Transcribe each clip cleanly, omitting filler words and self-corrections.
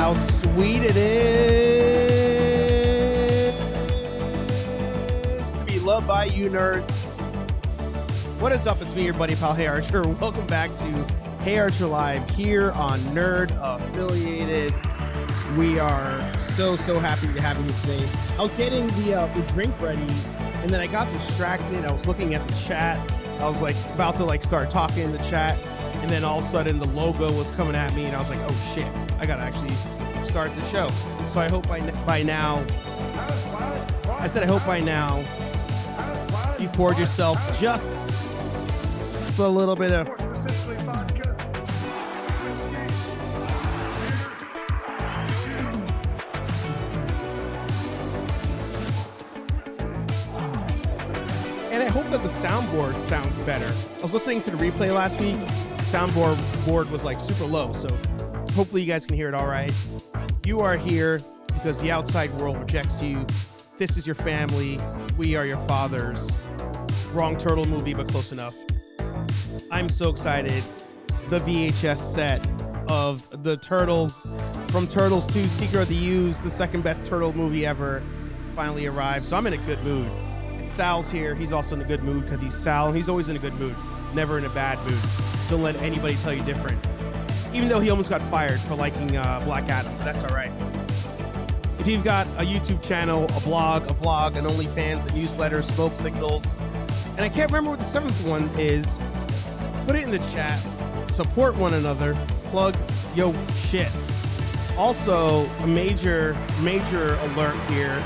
how sweet it is to be loved by you nerds. What is up? It's me, your buddy pal HeyArcher. Welcome back to HeyArcher Live here on Nerd Affiliated. We are so happy to have you today. I was getting the drink ready, and then I got distracted. I was looking at the chat. I was like about to start talking in the chat, and then all of a sudden the logo was coming at me, and I was like, oh shit, I gotta actually start the show. So I hope by now, I hope by now you poured yourself just a little bit of and I hope that the soundboard sounds better. I was listening to the replay last week. The soundboard was like super low, so hopefully you guys can hear it all right. You are here because the outside world rejects you. This is your family. We are your fathers. Wrong turtle movie, but close enough. I'm so excited. The VHS set of the Turtles, from Turtles 2, Secret of the Ooze, the second best turtle movie ever, finally arrived. So I'm in a good mood. And Sal's here. He's also in a good mood because he's Sal. He's always in a good mood, never in a bad mood. Don't let anybody tell you different. Even though he almost got fired for liking Black Adam, but that's all right. If you've got a YouTube channel, a blog, a vlog, an OnlyFans, a newsletter, smoke signals, and I can't remember what the seventh one is, put it in the chat. Support one another. Plug yo shit. Also, a major alert here.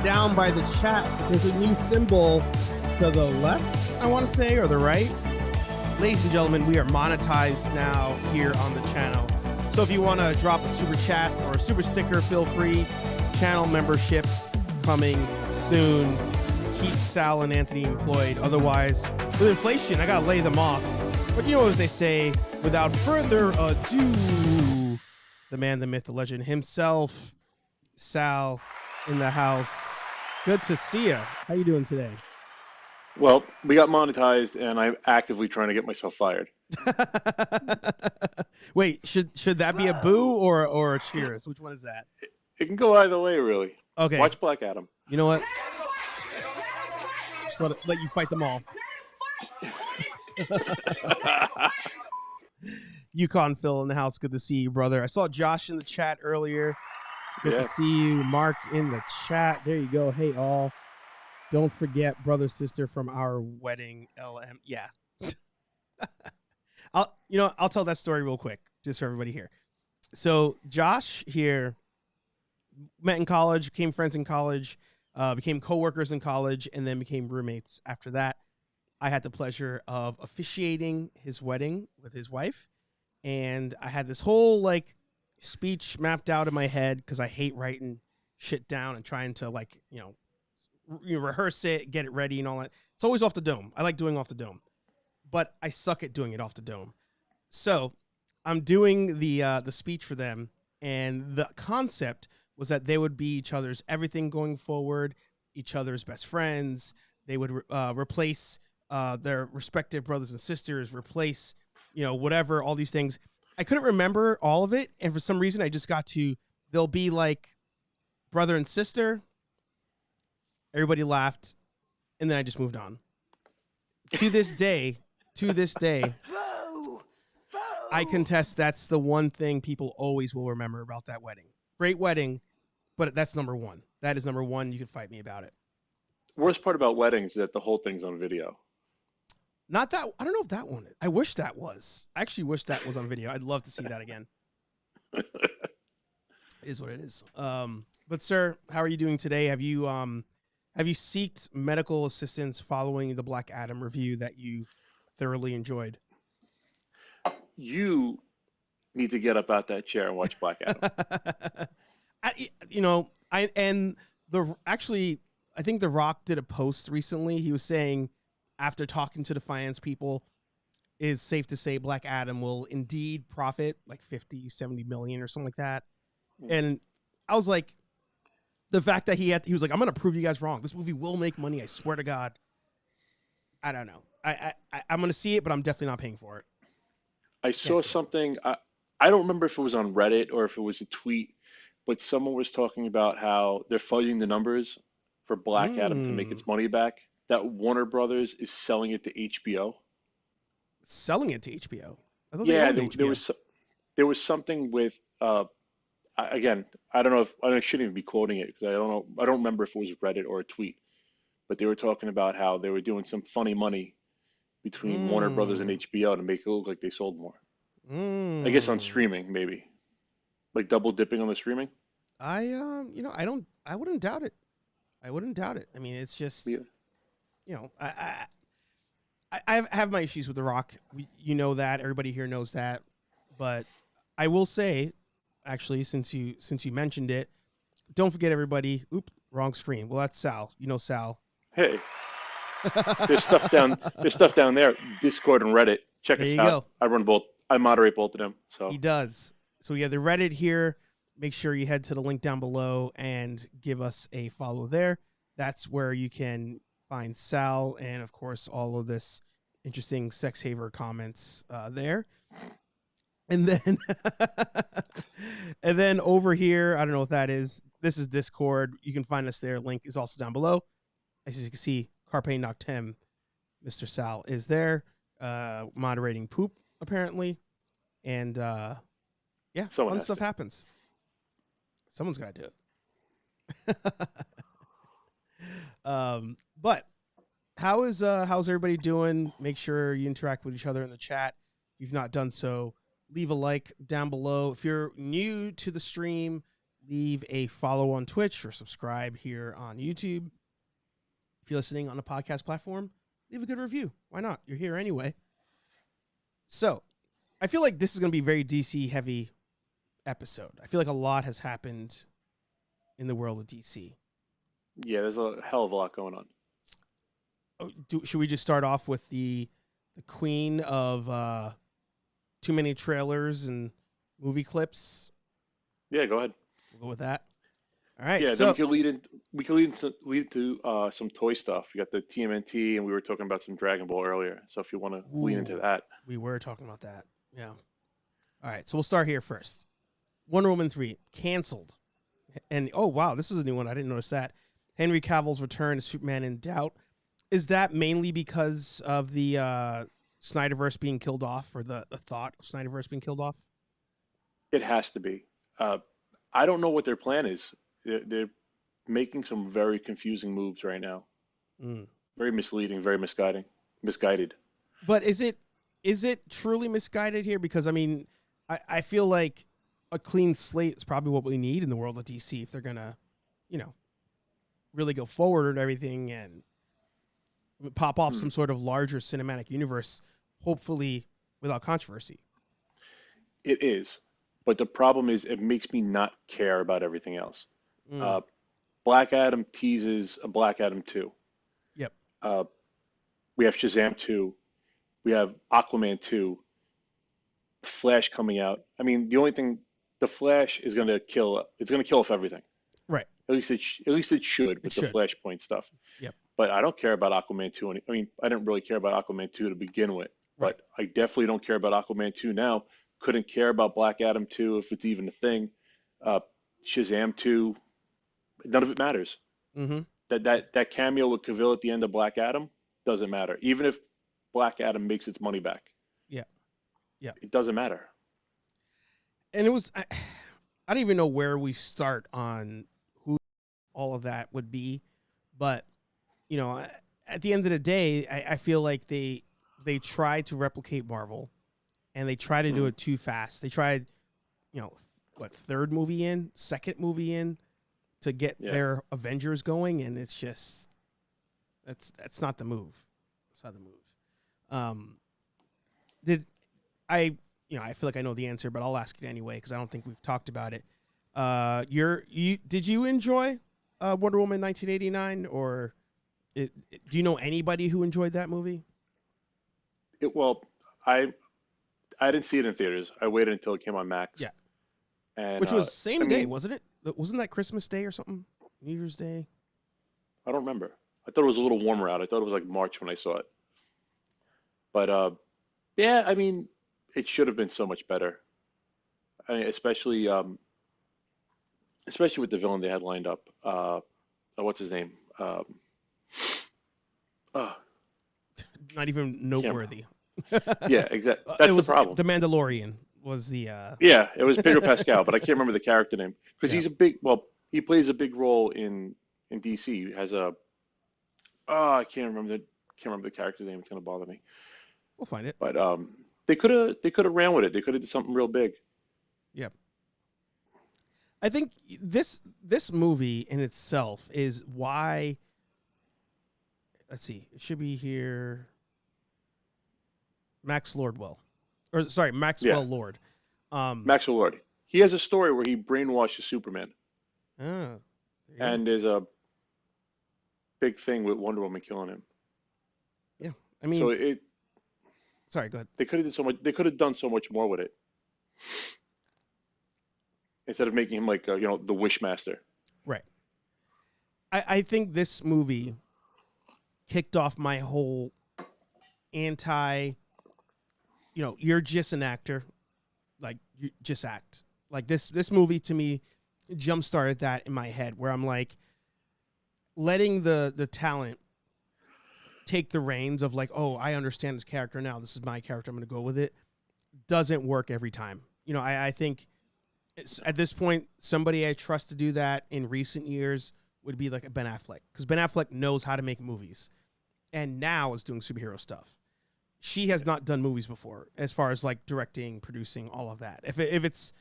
Down by the chat, there's a new symbol to the left, I want to say, or the right. Ladies and gentlemen, we are monetized now here on the channel. So if you want to drop a super chat or a super sticker, feel free. Channel memberships coming soon. Keep Sal and Anthony employed. Otherwise, with inflation, I got to lay them off. But you know, as they say, without further ado, the man, the myth, the legend himself, Sal, in the house. Good to see you. How you doing today? Well, we got monetized, and I'm actively trying to get myself fired. Wait, should that be a boo or a cheers? Which one is that? It can go either way, really. Okay. Watch Black Adam. You know what? Just let you fight them all. Yukon Phil in the house. Good to see you, brother. I saw Josh in the chat earlier. Good to see you. Mark in the chat. There you go. Hey, all. Don't forget brother, sister from our wedding, LM. Yeah. I'll tell that story real quick, just for everybody here. So Josh here met in college, became friends in college, became co-workers in college, and then became roommates after that. I had the pleasure of officiating his wedding with his wife, and I had this whole speech mapped out in my head because I hate writing shit down and trying to you rehearse it, get it ready and all that. It's always off the dome. I like doing off the dome, but I suck at doing it off the dome. So I'm doing the speech for them, and the concept was that they would be each other's everything going forward, each other's best friends. They would replace their respective brothers and sisters, replace, whatever, all these things. I couldn't remember all of it, and for some reason I just got to, they'll be like brother and sister. Everybody laughed, and then I just moved on. To this day, I contest that's the one thing people always will remember about that wedding. Great wedding, but that's number one. That is number one. You can fight me about it. Worst part about weddings is that the whole thing's on video. Not that, I don't know if that one, I wish that was. I actually wish that was on video. I'd love to see that again. Is what it is. But sir, how are you doing today? Have you sought medical assistance following the Black Adam review that you thoroughly enjoyed? You need to get up out that chair and watch Black Adam. I think The Rock did a post recently. He was saying, after talking to the finance people, is safe to say Black Adam will indeed profit like 50, 70 million or something like that. And I was like, the fact that he was like, I'm going to prove you guys wrong. This movie will make money. I swear to God. I don't know. I'm going to see it, but I'm definitely not paying for it. I saw something. I don't remember if it was on Reddit or if it was a tweet, but someone was talking about how they're fudging the numbers for Black Adam to make Mm. its money back. That Warner Brothers is selling it to HBO. Selling it to HBO. I thought they Yeah, owned there HBO. was there was something with again, I don't know if I shouldn't even be quoting it because I don't know. I don't remember if it was Reddit or a tweet, but they were talking about how they were doing some funny money between Warner Brothers and Mm. HBO to make it look like they sold more. I guess on Mm. streaming, maybe like double dipping on the streaming. I don't. I wouldn't doubt it. I wouldn't doubt it. I mean, it's just, Yeah. I have my issues with The Rock. You know that. Everybody here knows that. But I will say, actually, since you mentioned it, don't forget everybody. Oop, wrong screen. Well, that's Sal. You know Sal. Hey, there's stuff down there. Discord and Reddit. Check There us you out. go. I run both. I moderate both of them. He So does. So we have the Reddit here. Make sure you head to the link down below and give us a follow there. That's where you can find Sal and, of course, all of this interesting sex haver comments there. And then, and then over here, I don't know what that is. This is Discord. You can find us there. Link is also down below. As you can see, Carpe Noctem, Mr. Sal is there, moderating poop apparently, and yeah, someone fun has stuff to. happens. Someone's got to do it. But how's everybody doing? Make sure you interact with each other in the chat. If you've not done so, leave a like down below. If you're new to the stream, leave a follow on Twitch or subscribe here on YouTube. If you're listening on a podcast platform, leave a good review. Why not? You're here anyway. So, I feel like this is going to be a very DC heavy episode. I feel like a lot has happened in the world of DC. Yeah, there's a hell of a lot going on. Should we just start off with the queen of too many trailers and movie clips? Yeah, go ahead. We'll go with that. All right. Yeah, then So we can lead to some toy stuff. You got the TMNT, and we were talking about some Dragon Ball earlier. So if you want to lean into ooh, that, we were talking about that. Yeah. All right. So we'll start here first. Wonder Woman 3 canceled. And oh wow, this is a new one. I didn't notice that. Henry Cavill's return to Superman in doubt. Is that mainly because of the Snyderverse being killed off, or the thought of Snyderverse being killed off? it has to be. I don't know what their plan is. They're making some very confusing moves right now. Mm. Very misleading, very misguided. But is it truly misguided here? Because I mean, I feel like a clean slate is probably what we need in the world of DC if they're gonna, you know, really go forward and everything and pop off Hmm. some sort of larger cinematic universe, hopefully without controversy. It is, but the problem is it makes me not care about everything else. Mm. Uh, Black Adam teases a Black Adam 2. Yep. Uh, we have Shazam 2. We have Aquaman 2. Flash coming out. I mean, the only thing the Flash is going to kill. It's going to kill off everything. Right. At least it should It with the should. Flashpoint stuff. Yep. But I don't care about Aquaman 2. I mean, I didn't really care about Aquaman 2 to begin with, Right. but I definitely don't care about Aquaman 2 now. Couldn't care about Black Adam 2 if it's even a thing. Uh, Shazam 2, none of it matters. Mm-hmm. That cameo with Cavill at the end of Black Adam doesn't matter. Even if Black Adam makes its money back, Yeah. Yeah. it doesn't matter. And it was I don't even know where we start on who all of that would be, but you know, at the end of the day, I feel like they tried to replicate Marvel, and they tried to do Mhm. it too fast. They tried, you know, second movie in to get Yeah. their Avengers going, and it's just that's not the move. It's not the move. Did I? You know, I feel like I know the answer, but I'll ask it anyway because I don't think we've talked about it. Did you enjoy Wonder Woman 1989, or do you know anybody who enjoyed that movie? Well, I didn't see it in theaters. I waited until it came on Max. Yeah. And Which was I same day, mean, wasn't it? Wasn't that Christmas Day or something? New Year's Day? I don't remember. I thought it was a little warmer out. I thought it was like March when I saw it. But yeah, I mean, it should have been so much better. I mean, especially with the villain they had lined up. What's his name? Oh, Not even can't remember. noteworthy. Yeah, exactly. It That's the was problem. the Mandalorian was the Yeah, it was Pedro Pascal, but I can't remember the character name because yeah. he plays a big role in DC. He has a I can't remember the character's name. It's gonna bother me. We'll find it. But they could have ran with it. They could have did something real big. Yeah. I think this movie in itself is why. Let's see. It should be here. Maxwell Yeah, Lord. Maxwell Lord. He has a story where he brainwashes Superman, There you go. and there's a big thing with Wonder Woman killing him. Yeah. I So mean, it sorry. Go ahead. they could have did so much. They could have done so much more with it instead of making him like the Wishmaster. Right. I think this movie kicked off my whole anti. You're just an actor. Like, you just act. Like this movie to me jump started that in my head where I'm like letting the talent take the reins of like, oh, I understand this character now. This is my character. I'm going to go with it. Doesn't work every time. I think at this point, somebody I trust to do that in recent years would be like a Ben Affleck, because Ben Affleck knows how to make movies and now is doing superhero stuff. She has not done movies before as far as like directing, producing, all of that. If it's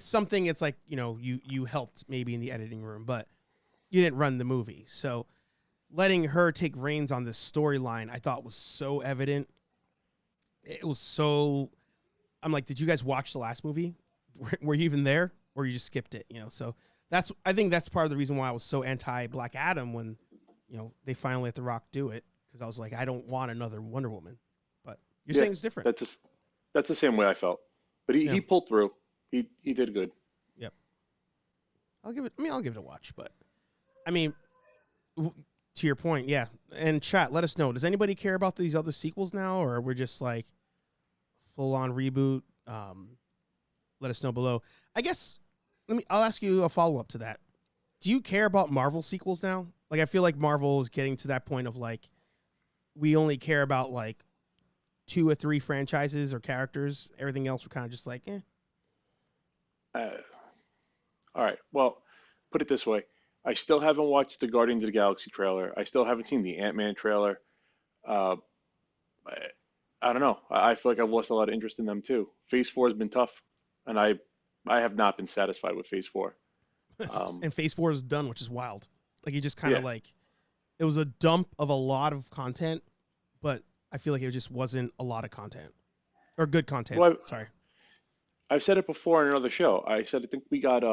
something, it's like, you helped maybe in the editing room, but you didn't run the movie. So letting her take reins on this storyline, I thought was so evident. It was so, I'm like, did you guys watch the last movie? Were you even there, or you just skipped it? So I think that's part of the reason why I was so anti Black Adam when, they finally let The Rock do it. Cause I was like, I don't want another Wonder Woman, but you're saying it's different. That's the same way I felt. But Yeah. he pulled through. He did good. Yep. I'll give it a watch, but I mean, to your point, yeah. And chat, let us know. Does anybody care about these other sequels now, or we're just like full on reboot? Let us know below. I guess I'll ask you a follow up to that. Do you care about Marvel sequels now? Like, I feel like Marvel is getting to that point of like, we only care about like 2 or 3 franchises or characters. Everything else we're kind of just like, eh. All right. Well, put it this way. I still haven't watched the Guardians of the Galaxy trailer. I still haven't seen the Ant-Man trailer. Uh, I, I don't know. I feel like I've lost a lot of interest in them too. Phase 4 has been tough, and I have not been satisfied with Phase 4. And Phase 4 is done, which is wild. Like, you just kind of Yeah. like, it was a dump of a lot of content, but I feel like it just wasn't a lot of content or good content. Well, Sorry. I've said it before in another show. I said I think we got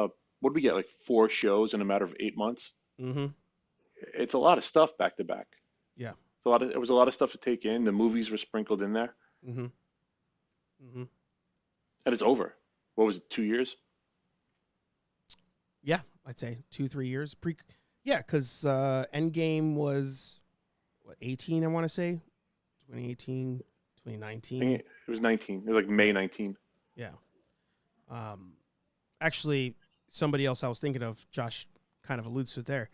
what did we get, like 4 shows in a matter of 8 months? Mm-hmm. It's a lot of stuff back to back. Yeah. It was a lot of stuff to take in. The movies were sprinkled in there, Mm-hmm. Mm-hmm. and it's over. What was it, 2 years? Yeah, I'd say 2-3 years. Yeah, because Endgame was, 18, I want to say? 2018, I 2019. think it was 19. It was like May 19. Yeah. Actually, somebody else I was thinking of, Josh kind of alludes to it there.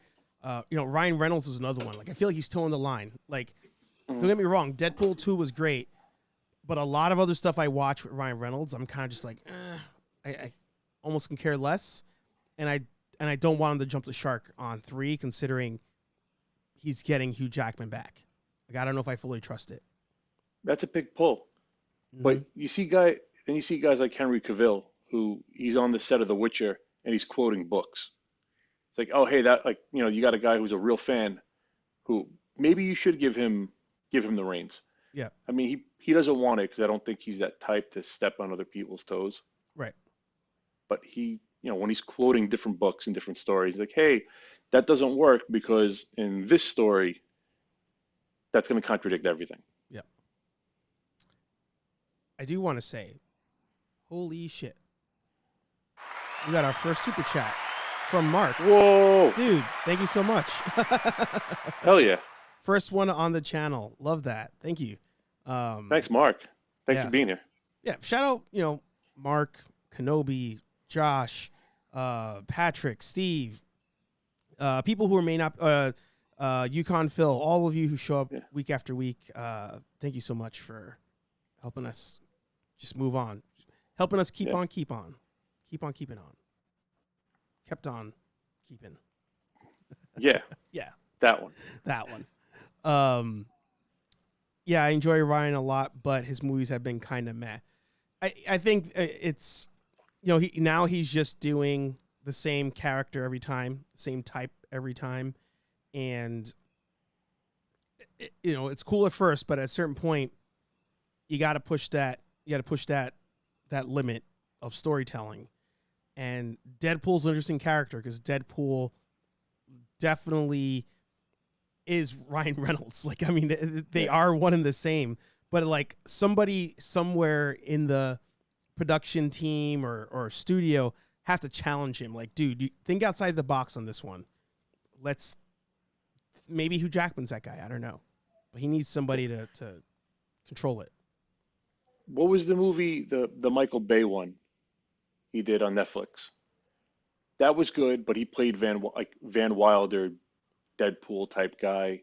Ryan Reynolds is another one. Like, I feel like he's towing the line. Like, don't get me wrong, Deadpool 2 was great, but a lot of other stuff I watch with Ryan Reynolds, I'm kind of just like, I almost can care less, and I don't want him to jump the shark on 3, considering he's getting Hugh Jackman back. Like, I don't know if I fully trust it. That's a big pull. But you see guys like Henry Cavill, who he's on the set of The Witcher and he's quoting books. It's like, oh, hey, you got a guy who's a real fan who maybe you should give him the reins. Yeah. I mean, he doesn't want it because I don't think he's that type to step on other people's toes. Right. But when he's quoting different books and different stories, like, hey, that doesn't work because in this story, that's going to contradict everything. Yeah. I do want to say, holy shit. We got our first super chat from Mark. Whoa. Dude, thank you so much. Hell yeah. First one on the channel. Love that. Thank you. Thanks, Mark. Thanks yeah. for being here. Yeah. Shout out, Mark, Kenobi, Josh, Patrick, Steve, people who may not, Yukon Phil, all of you who show up week after week. Thank you so much for helping us just move on, helping us keep on keeping on, kept on keeping. Yeah. Yeah. That one. Yeah, I enjoy Ryan a lot, but his movies have been kind of meh. I think it's, he's just doing the same character every time, same type every time. And, it's cool at first, but at a certain point, you got to push that limit of storytelling. And Deadpool's an interesting character because Deadpool definitely is Ryan Reynolds. Like, I mean, they are one and the same, but like somebody somewhere in the production team or studio have to challenge him. Like, dude, you think outside the box on this one. Maybe Hugh Jackman's that guy. I don't know, but he needs somebody to control it. What was the movie, the Michael Bay one he did on Netflix? That was good, but he played Van Wilder, Deadpool type guy.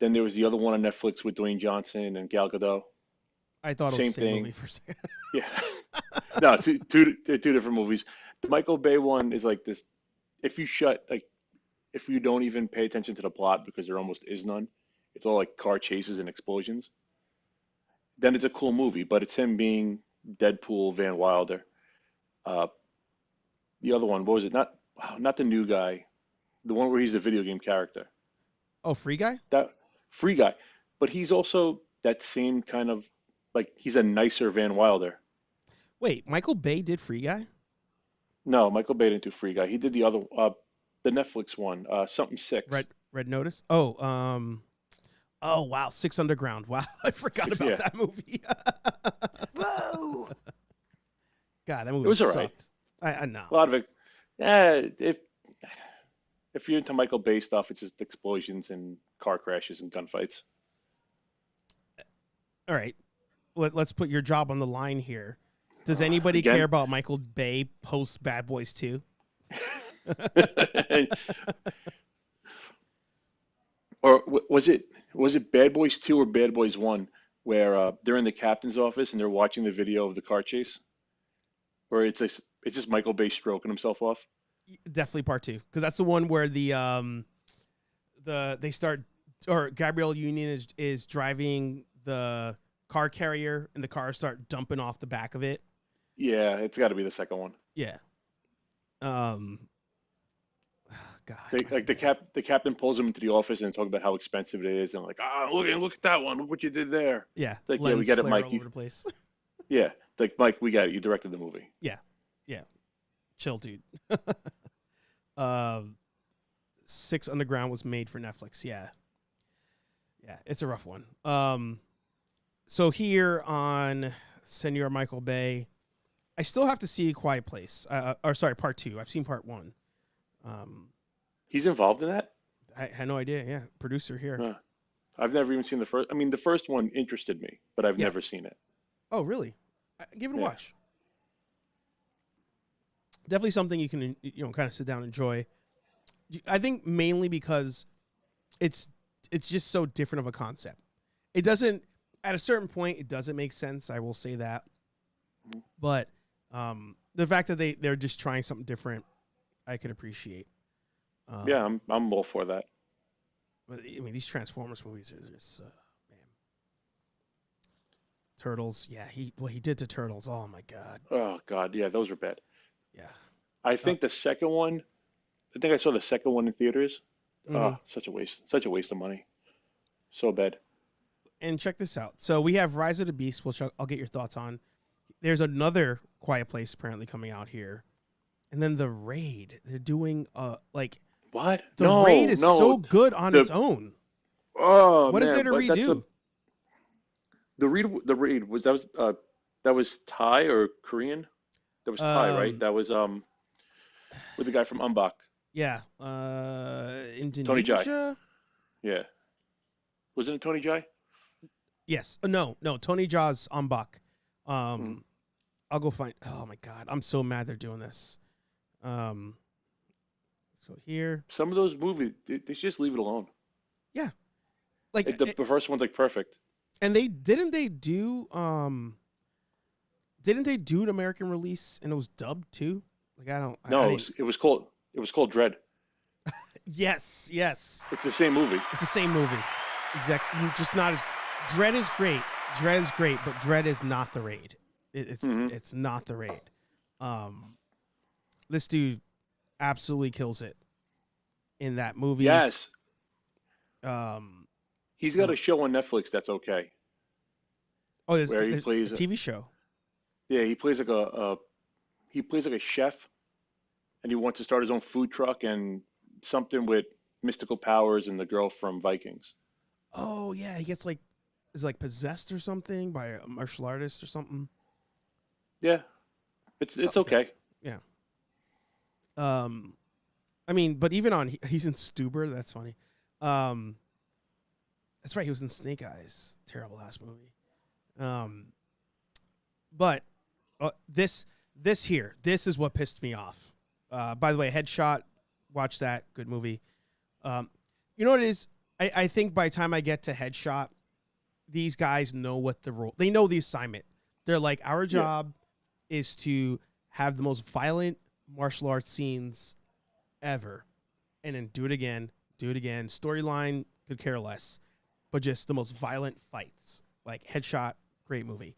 Then there was the other one on Netflix with Dwayne Johnson and Gal Gadot. I thought it was the same movie for a second. Yeah. No, two different movies. The Michael Bay one is like this. If you don't even pay attention to the plot because there almost is none, it's all like car chases and explosions, then it's a cool movie, but it's him being Deadpool, Van Wilder. The other one, what was it? Not the new guy, the one where he's the video game character. Oh, Free Guy? That Free Guy. But he's also that same kind of, like, he's a nicer Van Wilder. Wait, Michael Bay did Free Guy? No, Michael Bay didn't do Free Guy. He did the other, the Netflix one, something 6. Red Notice? Oh, wow, 6 Underground. Wow, I forgot about that movie. Whoa! God, that movie was sucked. All right. I know. A lot of it. If you're into Michael Bay stuff, it's just explosions and car crashes and gunfights. All right, let's put your job on the line here. Does anybody care about Michael Bay post Bad Boys 2? Or was it Bad Boys 2 or Bad Boys 1 where they're in the captain's office and they're watching the video of the car chase? Or it's just Michael Bay stroking himself off? Definitely part 2, because that's the one where they start, or Gabrielle Union is driving the car carrier and the cars start dumping off the back of it. Yeah, it's got to be the second one. Yeah. God. The captain pulls him into the office and talk about how expensive it is, and like, look at that one, look what you did there. Yeah. It's like, yeah, we get it, Mike. All over the place. Yeah, it's like, Mike, we got it. You directed the movie. Yeah. Chill, dude. 6 Underground was made for Netflix. Yeah, it's a rough one. So here on Senor Michael Bay, I still have to see Quiet Place. Part 2. I've seen part 1. He's involved in that? I had no idea. Yeah, producer here. I've never even seen the first. I mean, the first one interested me, but I've never seen it. Oh, really? Give it a watch. Definitely something you can kind of sit down and enjoy. I think mainly because it's just so different of a concept. It doesn't, at a certain point, it doesn't make sense. I will say that. But the fact that they're just trying something different, I could appreciate. Yeah, I'm all for that. But I mean, these Transformers movies are just man. Turtles, yeah, he did to Turtles. Oh my God. Oh God, yeah, those were bad. Yeah. I think the second one. I think I saw the second one in theaters. Mm-hmm. Such a waste. Such a waste of money. So bad. And check this out. So we have Rise of the Beast, which I'll get your thoughts on. There's another Quiet Place apparently coming out here. And then The Raid. They're doing what? The Raid is so good on its own. Oh, what man, is there to redo? The Raid was Thai or Korean? That was Thai, right? That was with the guy from Umbach. Yeah. Indonesia? Tony Jai. Yeah. Wasn't it Tony Jai? Yes. No. Tony Jai's Umbach. I'll go find. Oh my god, I'm so mad they're doing this. Let's go here. Some of those movies, they should just leave it alone. Yeah, like The first one's like perfect. and didn't they do an American release and it was dubbed too? Like I No, didn't. it was called Dread. Yes, yes, It's the same movie. it's the same movie. Exactly, just not as. Dread is great. Dread is great, but Dread is not the Raid. It's not the Raid. This dude absolutely kills it in that movie. Yes, Um, he's got a show on Netflix that's okay, there's, where he there's plays. a TV show. Yeah, he plays like he plays like a chef, and he wants to start his own food truck and something with mystical powers and the girl from Vikings. Oh yeah, he gets like is like possessed or something by a martial artist or something. Yeah, it's Something. okay. Yeah. I mean, but even on he's in Stuber. That's funny. That's right. He was in Snake Eyes. Terrible ass movie. But this is what pissed me off. By the way, Headshot. Watch that. Good movie. You know what it is? I think by the time I get to Headshot, these guys know what the role. They know the assignment. They're like, our job is to have the most violent martial arts scenes ever, and then do it again. Storyline could care less, but just the most violent fights. Like Headshot, great movie.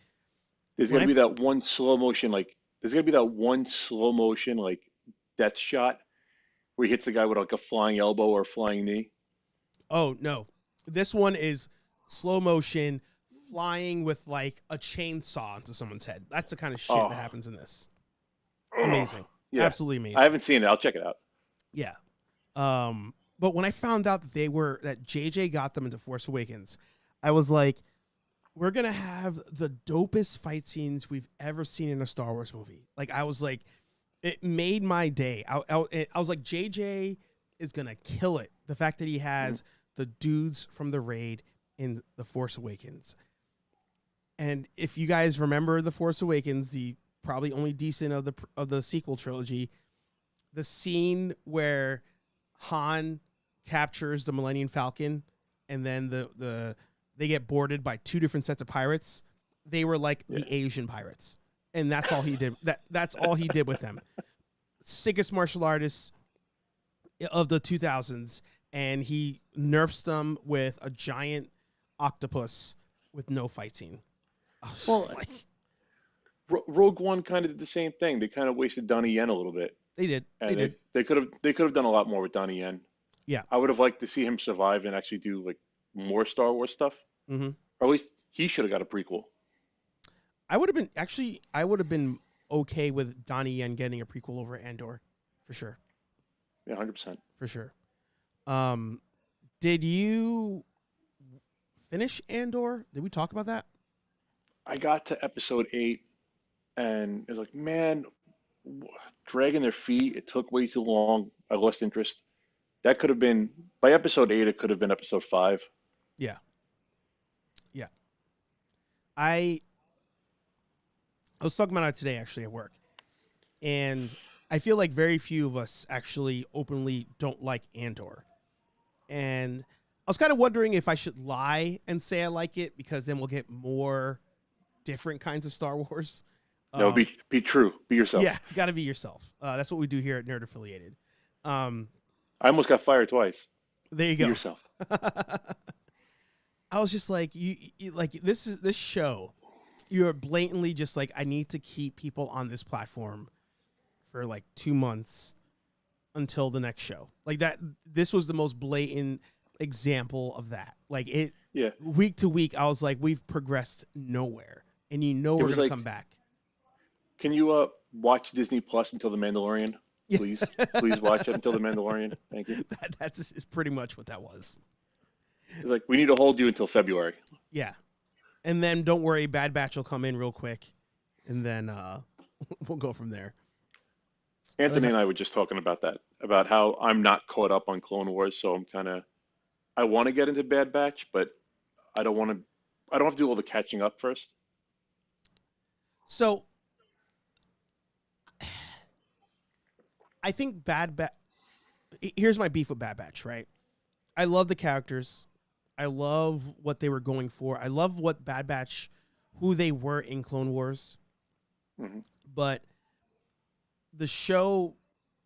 There's gonna be that one slow motion like death shot where he hits the guy with like a flying elbow or a flying knee. Oh no, this one is slow motion flying with like a chainsaw into someone's head. That's the kind of shit that happens in this. Amazing. Yeah. Absolutely amazing. I haven't seen it. I'll check it out. Yeah. But when I found out that JJ got them into Force Awakens, I was like, we're going to have the dopest fight scenes we've ever seen in a Star Wars movie. Like, I was like, it made my day. I was like, JJ is going to kill it. The fact that he has the dudes from the Raid in the Force Awakens. And if you guys remember the Force Awakens, the probably only decent of the sequel trilogy, the scene where Han captures the Millennium Falcon and then they get boarded by two different sets of pirates. They were like the Asian pirates. And that's all he did. That's all he did with them. Sickest martial artist of the 2000s, and he nerfs them with a giant octopus with no fight scene. Well, Rogue One kind of did the same thing. They kind of wasted Donnie Yen a little bit. They did. And they could have done a lot more with Donnie Yen. Yeah. I would have liked to see him survive and actually do like more Star Wars stuff. Mm-hmm. Or at least he should have got a prequel. I would have been okay with Donnie Yen getting a prequel over Andor, for sure. Yeah, 100%. For sure. Did you finish Andor? Did we talk about that? I got to episode 8 and it was like, man, dragging their feet. It took way too long. I lost interest. That could have been, by episode 8, it could have been episode 5. Yeah. Yeah. I was talking about it today, actually, at work. And I feel like very few of us actually openly don't like Andor. And I was kind of wondering if I should lie and say I like it, because then we'll get more different kinds of Star Wars. No, be true. Be yourself. Yeah, got to be yourself. That's what we do here at Nerd Affiliated. I almost got fired twice. There you go. Be yourself. I was just like, you like this show. You're blatantly just like, I need to keep people on this platform for like 2 months until the next show. Like that. This was the most blatant example of that. Like it. Yeah. Week to week, I was like, we've progressed nowhere, and we're gonna come back. Can you watch Disney Plus until The Mandalorian? Please, please watch it until The Mandalorian. Thank you. That's pretty much what that was. It's like, we need to hold you until February. Yeah. And then don't worry, Bad Batch will come in real quick, and then we'll go from there. Anthony and I were just talking about that, about how I'm not caught up on Clone Wars, so I want to get into Bad Batch, but I don't have to do all the catching up first. So I think here's my beef with Bad Batch, right? I love the characters. I love what they were going for. I love what Bad Batch, who they were in Clone Wars. Mm-hmm. But the show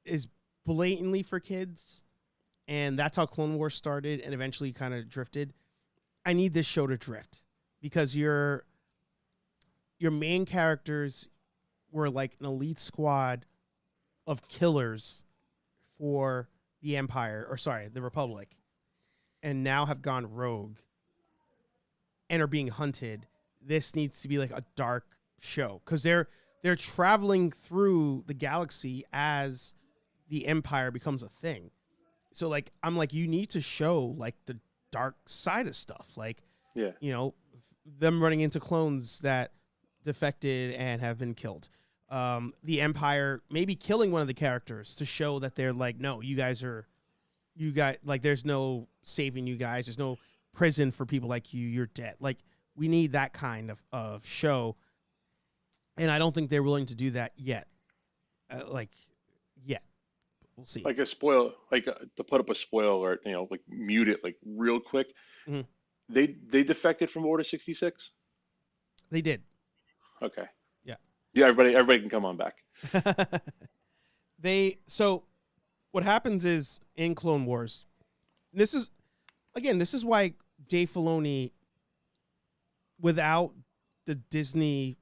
is blatantly for kids, and that's how Clone Wars started and eventually kind of drifted. I need this show to drift because your main characters were like an elite squad of killers for the the Republic, and now have gone rogue and are being hunted. This needs to be like a dark show because they're traveling through the galaxy as the Empire becomes a thing. So like I'm like, you need to show like the dark side of stuff, like them running into clones that defected and have been killed. The Empire maybe killing one of the characters to show that they're like, no, you guys like there's no saving you guys. There's no prison for people like you. You're dead. Like we need that kind of show. And I don't think they're willing to do that yet. Yet. We'll see. Like a spoil, to put up a spoiler, like mute it like real quick. Mm-hmm. They defected from Order 66? They did. Okay. Yeah. Yeah, everybody can come on back. So what happens is in Clone Wars, this is why Dave Filoni, without the Disney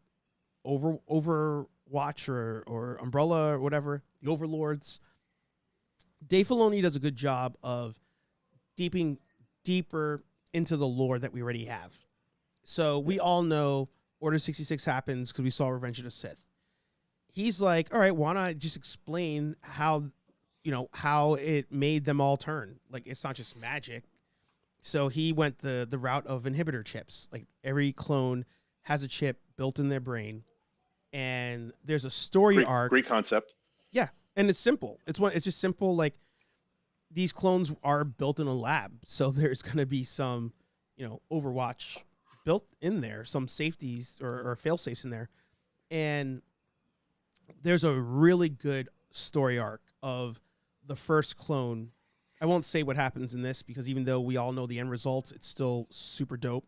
Overwatch or Umbrella or whatever, the Overlords, Dave Filoni does a good job of deeper into the lore that we already have. So we all know Order 66 happens because we saw Revenge of the Sith. He's like, all right, why not just explain how it made them all turn? Like, it's not just magic. So he went the route of inhibitor chips. Like, every clone has a chip built in their brain, and there's a story arc. Great concept. Yeah, and it's simple. It's just simple. Like, these clones are built in a lab, so there's gonna be some, Overwatch built in there, some safeties or fail safes in there, and there's a really good story arc of the first clone. I won't say what happens in this because even though we all know the end result, it's still super dope.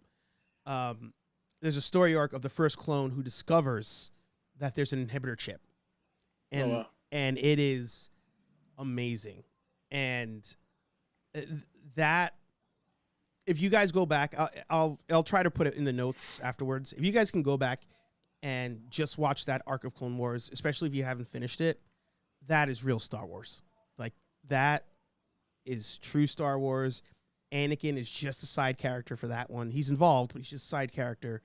There's a story arc of the first clone who discovers that there's an inhibitor chip, and it is amazing. And that, if you guys go back, I'll try to put it in the notes afterwards. If you guys can go back and just watch that arc of Clone Wars, especially if you haven't finished it, that is real Star Wars. Like, that is true Star Wars. Anakin is just a side character for that one. He's involved, but he's just a side character.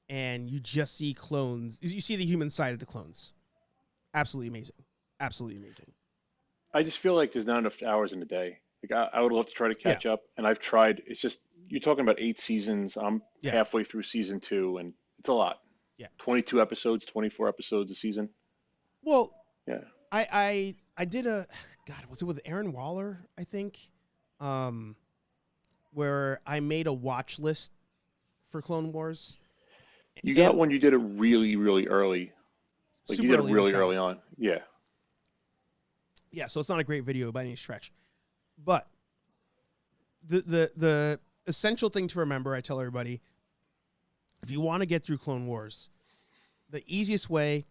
And you just see clones. You see the human side of the clones. Absolutely amazing. Absolutely amazing. I just feel like there's not enough hours in a day. Like I would love to try to catch up, and I've tried. It's just, you're talking about 8 seasons. I'm halfway through season 2, and it's a lot. Yeah. 22 episodes, 24 episodes a season. Well, yeah. I did was it with Aaron Waller, I think? Where I made a watch list for Clone Wars. You got one, you did it really, really early. Like, you did it really early on. Yeah. Yeah, so it's not a great video by any stretch. But the essential thing to remember, I tell everybody, if you want to get through Clone Wars, the easiest way,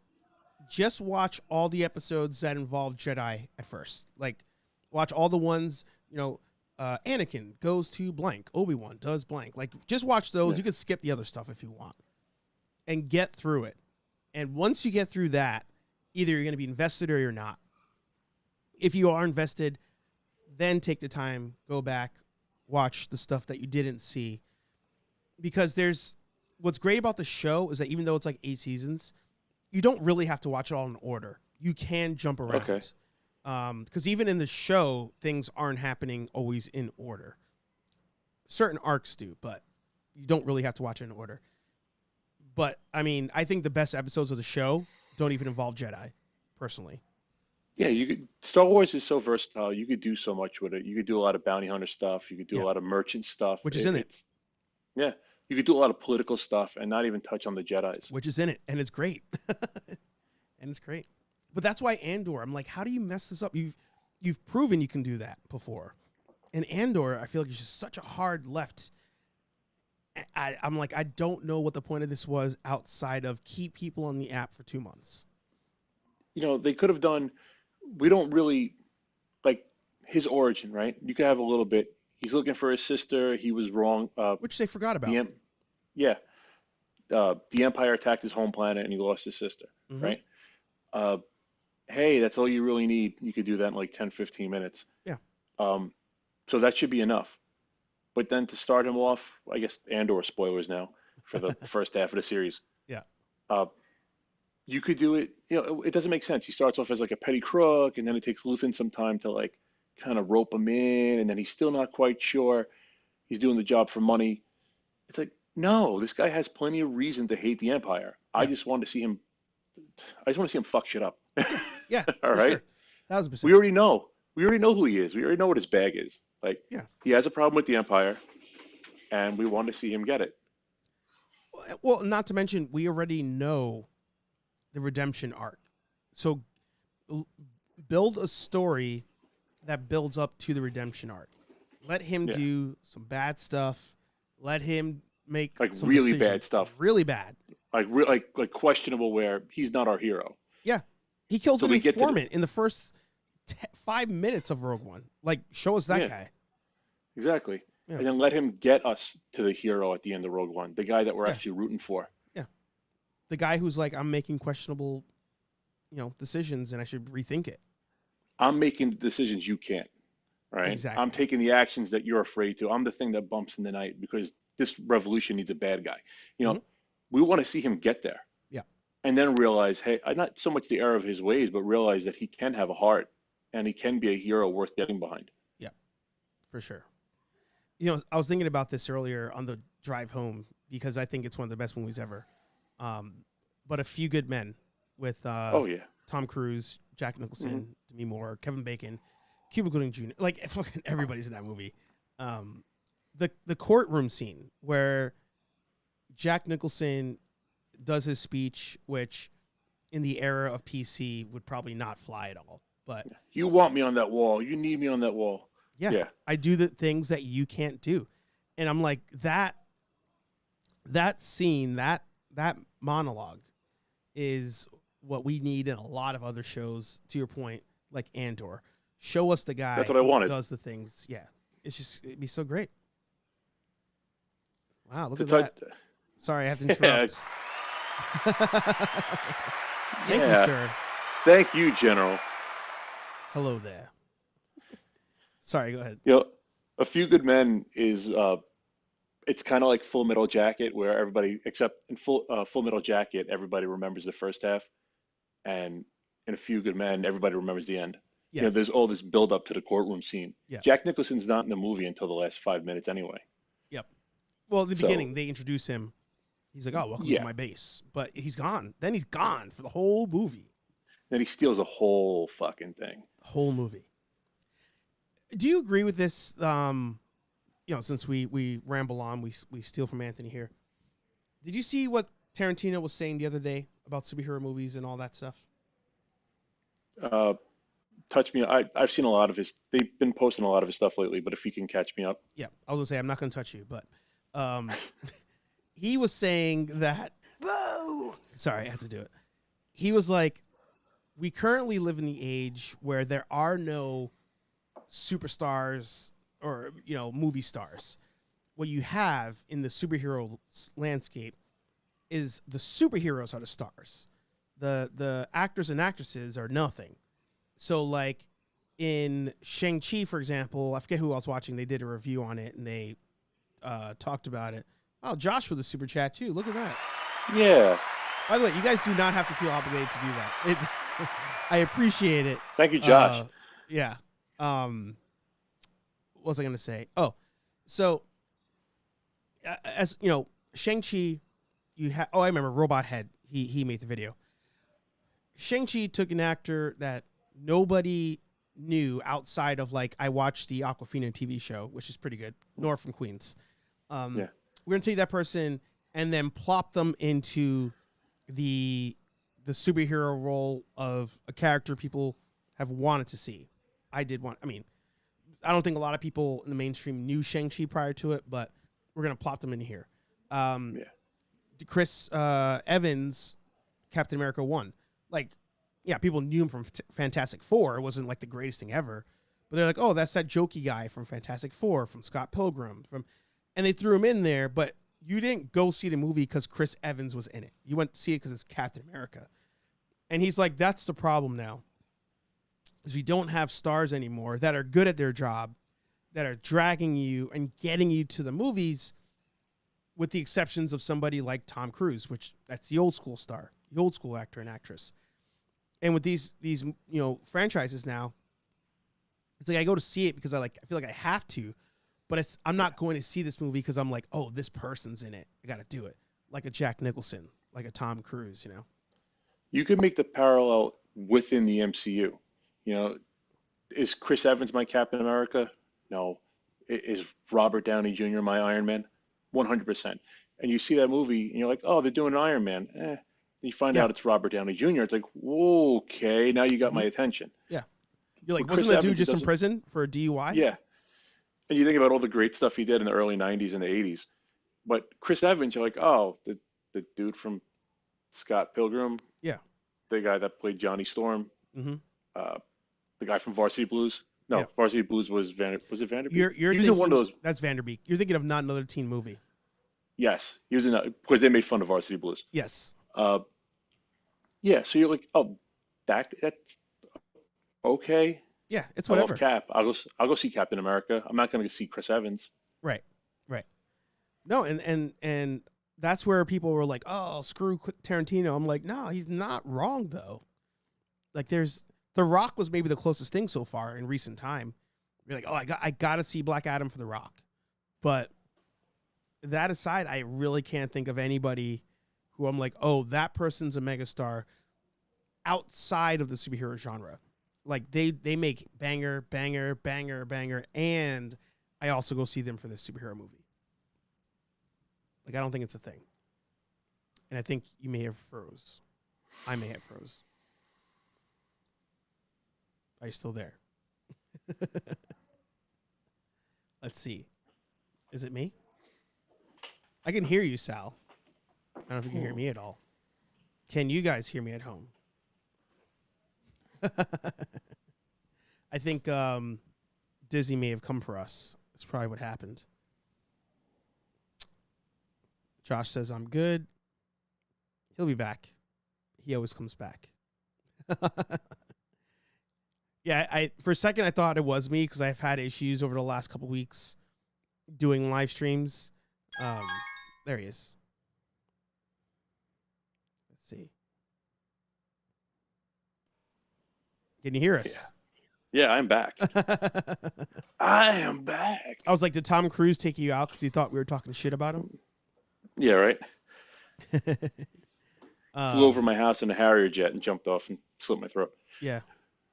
just watch all the episodes that involve Jedi at first. Like, watch all the ones, Anakin goes to blank, Obi-Wan does blank. Like, just watch those. You can skip the other stuff if you want. And get through it. And once you get through that, either you're going to be invested or you're not. If you are invested, then take the time, go back, watch the stuff that you didn't see. Because what's great about the show is that even though it's like 8 seasons, you don't really have to watch it all in order. You can jump around. Okay. Because even in the show, things aren't happening always in order. Certain arcs do, but you don't really have to watch it in order. But, I mean, I think the best episodes of the show don't even involve Jedi, personally. Yeah, Star Wars is so versatile. You could do so much with it. You could do a lot of bounty hunter stuff. You could do a lot of merchant stuff. Which is in it. Yeah. You could do a lot of political stuff and not even touch on the Jedis. Which is in it, and it's great. And it's great. But that's why Andor, I'm like, how do you mess this up? You've proven you can do that before. And Andor, I feel like it's just such a hard left. I'm like, I don't know what the point of this was outside of keep people on the app for 2 months. They could have done, we don't really, like, his origin, right? You could have a little bit. He's looking for his sister. He was wrong. Which they forgot about. Yeah. The Empire attacked his home planet and he lost his sister, right? Hey, that's all you really need. You could do that in like 10, 15 minutes. Yeah. So that should be enough. But then to start him off, I guess Andor spoilers now for the first half of the series. Yeah. You could do it, it doesn't make sense. He starts off as like a petty crook, and then it takes Luthen some time to like kind of rope him in, and then he's still not quite sure he's doing the job for money. It's like, no, this guy has plenty of reason to hate the Empire. Yeah. I just want to see him fuck shit up. Yeah. All right. Sure. 1000%. We already know. We already know who he is. We already know what his bag is. Like, yeah. He has a problem with the Empire, and we want to see him get it. Well, not to mention, we already know the redemption arc. So build a story that builds up to the redemption arc. Let him do some bad stuff. Let him make like some really decisions. bad stuff. Really bad. Like questionable where he's not our hero. Yeah. He kills an informant in the first 5 minutes of Rogue One. Like, show us that guy. Exactly. Yeah. And then let him get us to the hero at the end of Rogue One, the guy that we're actually rooting for. Yeah. The guy who's like, I'm making questionable, decisions and I should rethink it. I'm making decisions you can't. Right? Exactly. I'm taking the actions that you're afraid to. I'm the thing that bumps in the night because this revolution needs a bad guy. We want to see him get there. Yeah. And then realize, hey, not so much the error of his ways, but realize that he can have a heart and he can be a hero worth getting behind. Yeah, for sure. I was thinking about this earlier on the drive home because I think it's one of the best movies ever. But A Few Good Men with Tom Cruise, Jack Nicholson, Demi Moore, Kevin Bacon, Cuba Gooding Jr. Like, fucking everybody's in that movie. The courtroom scene where Jack Nicholson does his speech, which in the era of PC would probably not fly at all. But you want me on that wall. You need me on that wall. Yeah. I do the things that you can't do. And I'm like, that scene, that monologue is what we need in a lot of other shows, to your point, like Andor. Show us the guy That's what I wanted. Who does the things. Yeah. It'd be so great. Wow, look at that. Sorry, I have to interrupt. Thank you, sir. Thank you, General. Hello there. Sorry, go ahead. A Few Good Men is it's kind of like Full Metal Jacket, where everybody, except in Full Metal Jacket, everybody remembers the first half, and in A Few Good Men, everybody remembers the end. Yeah. There's all this build up to the courtroom scene. Yeah. Jack Nicholson's not in the movie until the last 5 minutes anyway. Yep. Well, at the beginning, they introduce him. He's like, "Oh, welcome to my base," but he's gone. Then he's gone for the whole movie. Then he steals the whole fucking thing. Whole movie. Do you agree with this? Since we ramble on, we steal from Anthony here. Did you see what Tarantino was saying the other day about superhero movies and all that stuff? Touch me. I've seen a lot of his. They've been posting a lot of his stuff lately. But if you can catch me up. Yeah, I was gonna say I'm not gonna touch you, but he was saying that. Whoa! Sorry, I had to do it. He was like, we currently live in the age where there are no superstars or movie stars. What you have in the superhero landscape is the superheroes are the stars. The actors and actresses are nothing. So like in Shang-Chi, for example, I forget who I was watching, they did a review on it and they talked about it. Oh, Josh with the super chat too. Look at that. Yeah. By the way, you guys do not have to feel obligated to do that. I appreciate it. Thank you, Josh. Yeah. What was I going to say? Oh, so as Shang-Chi, I remember Robot Head. He made the video. Shang-Chi took an actor that nobody knew outside of I watched the Aquafina TV show, which is pretty good. Nora from Queens. We're going to take that person and then plop them into the the superhero role of a character people have wanted to see. I did want. I mean, I don't think a lot of people in the mainstream knew Shang-Chi prior to it, but we're gonna plop them in here. Yeah. Chris Evans, Captain America 1. Like, yeah, people knew him from Fantastic Four. It wasn't like the greatest thing ever, but they're like, oh, that's that jokey guy from Fantastic Four, from Scott Pilgrim, and they threw him in there. But you didn't go see the movie because Chris Evans was in it. You went to see it because it's Captain America, and he's like, that's the problem now, is we don't have stars anymore that are good at their job, that are dragging you and getting you to the movies, with the exceptions of somebody like Tom Cruise, which that's the old school star, the old school actor and actress. And with these franchises now, it's like I go to see it because I feel like I have to, but I'm not going to see this movie because I'm like, oh, this person's in it, I got to do it, like a Jack Nicholson, like a Tom Cruise, You could make the parallel within the MCU. Is Chris Evans my Captain America? No. Is Robert Downey Jr. my Iron Man? 100%. And you see that movie and you're like, oh, they're doing an Iron Man. You find out it's Robert Downey Jr. It's like, okay, now you got my attention. Yeah. You're like, With wasn't Chris the dude Evans, just in prison for a DUI? Yeah. And you think about all the great stuff he did in the early 90s and the 80s. But Chris Evans, you're like, oh, the dude from Scott Pilgrim. Yeah. The guy that played Johnny Storm. Mm-hmm. The guy from Varsity Blues. No, Yeah. Varsity Blues was was it Vanderbeek? You're he was thinking, in one of those. That's Vanderbeek. You're thinking of Not Another Teen Movie. Yes, he was in that because they made fun of Varsity Blues. Yes. Yeah, so you're like, oh, that's okay. Yeah, it's I whatever. love Cap. I'll go see Captain America. I'm not going to see Chris Evans. Right. No, and that's where people were like, oh, screw Tarantino. I'm like, no, he's not wrong though. Like, The Rock was maybe the closest thing so far in recent time. You're like, oh, I got to see Black Adam for The Rock. But that aside, I really can't think of anybody who I'm like, oh, that person's a megastar outside of the superhero genre. Like, they make banger, and I also go see them for the superhero movie. Like, I don't think it's a thing. And I think you may have froze. I may have froze. Are you still there? Let's see. Is it me? I can hear you, Sal. I don't know if you can hear me at all. Can you guys hear me at home? I think Disney may have come for us. That's probably what happened. Josh says, I'm good. He'll be back. He always comes back. Yeah, I for a second I thought it was me because I've had issues over the last couple weeks doing live streams. There he is. Let's see. Can you hear us? Yeah, I'm back. I am back. I was like, did Tom Cruise take you out because he thought we were talking shit about him? Yeah, right. Flew over my house in a Harrier jet and jumped off and slit my throat. Yeah.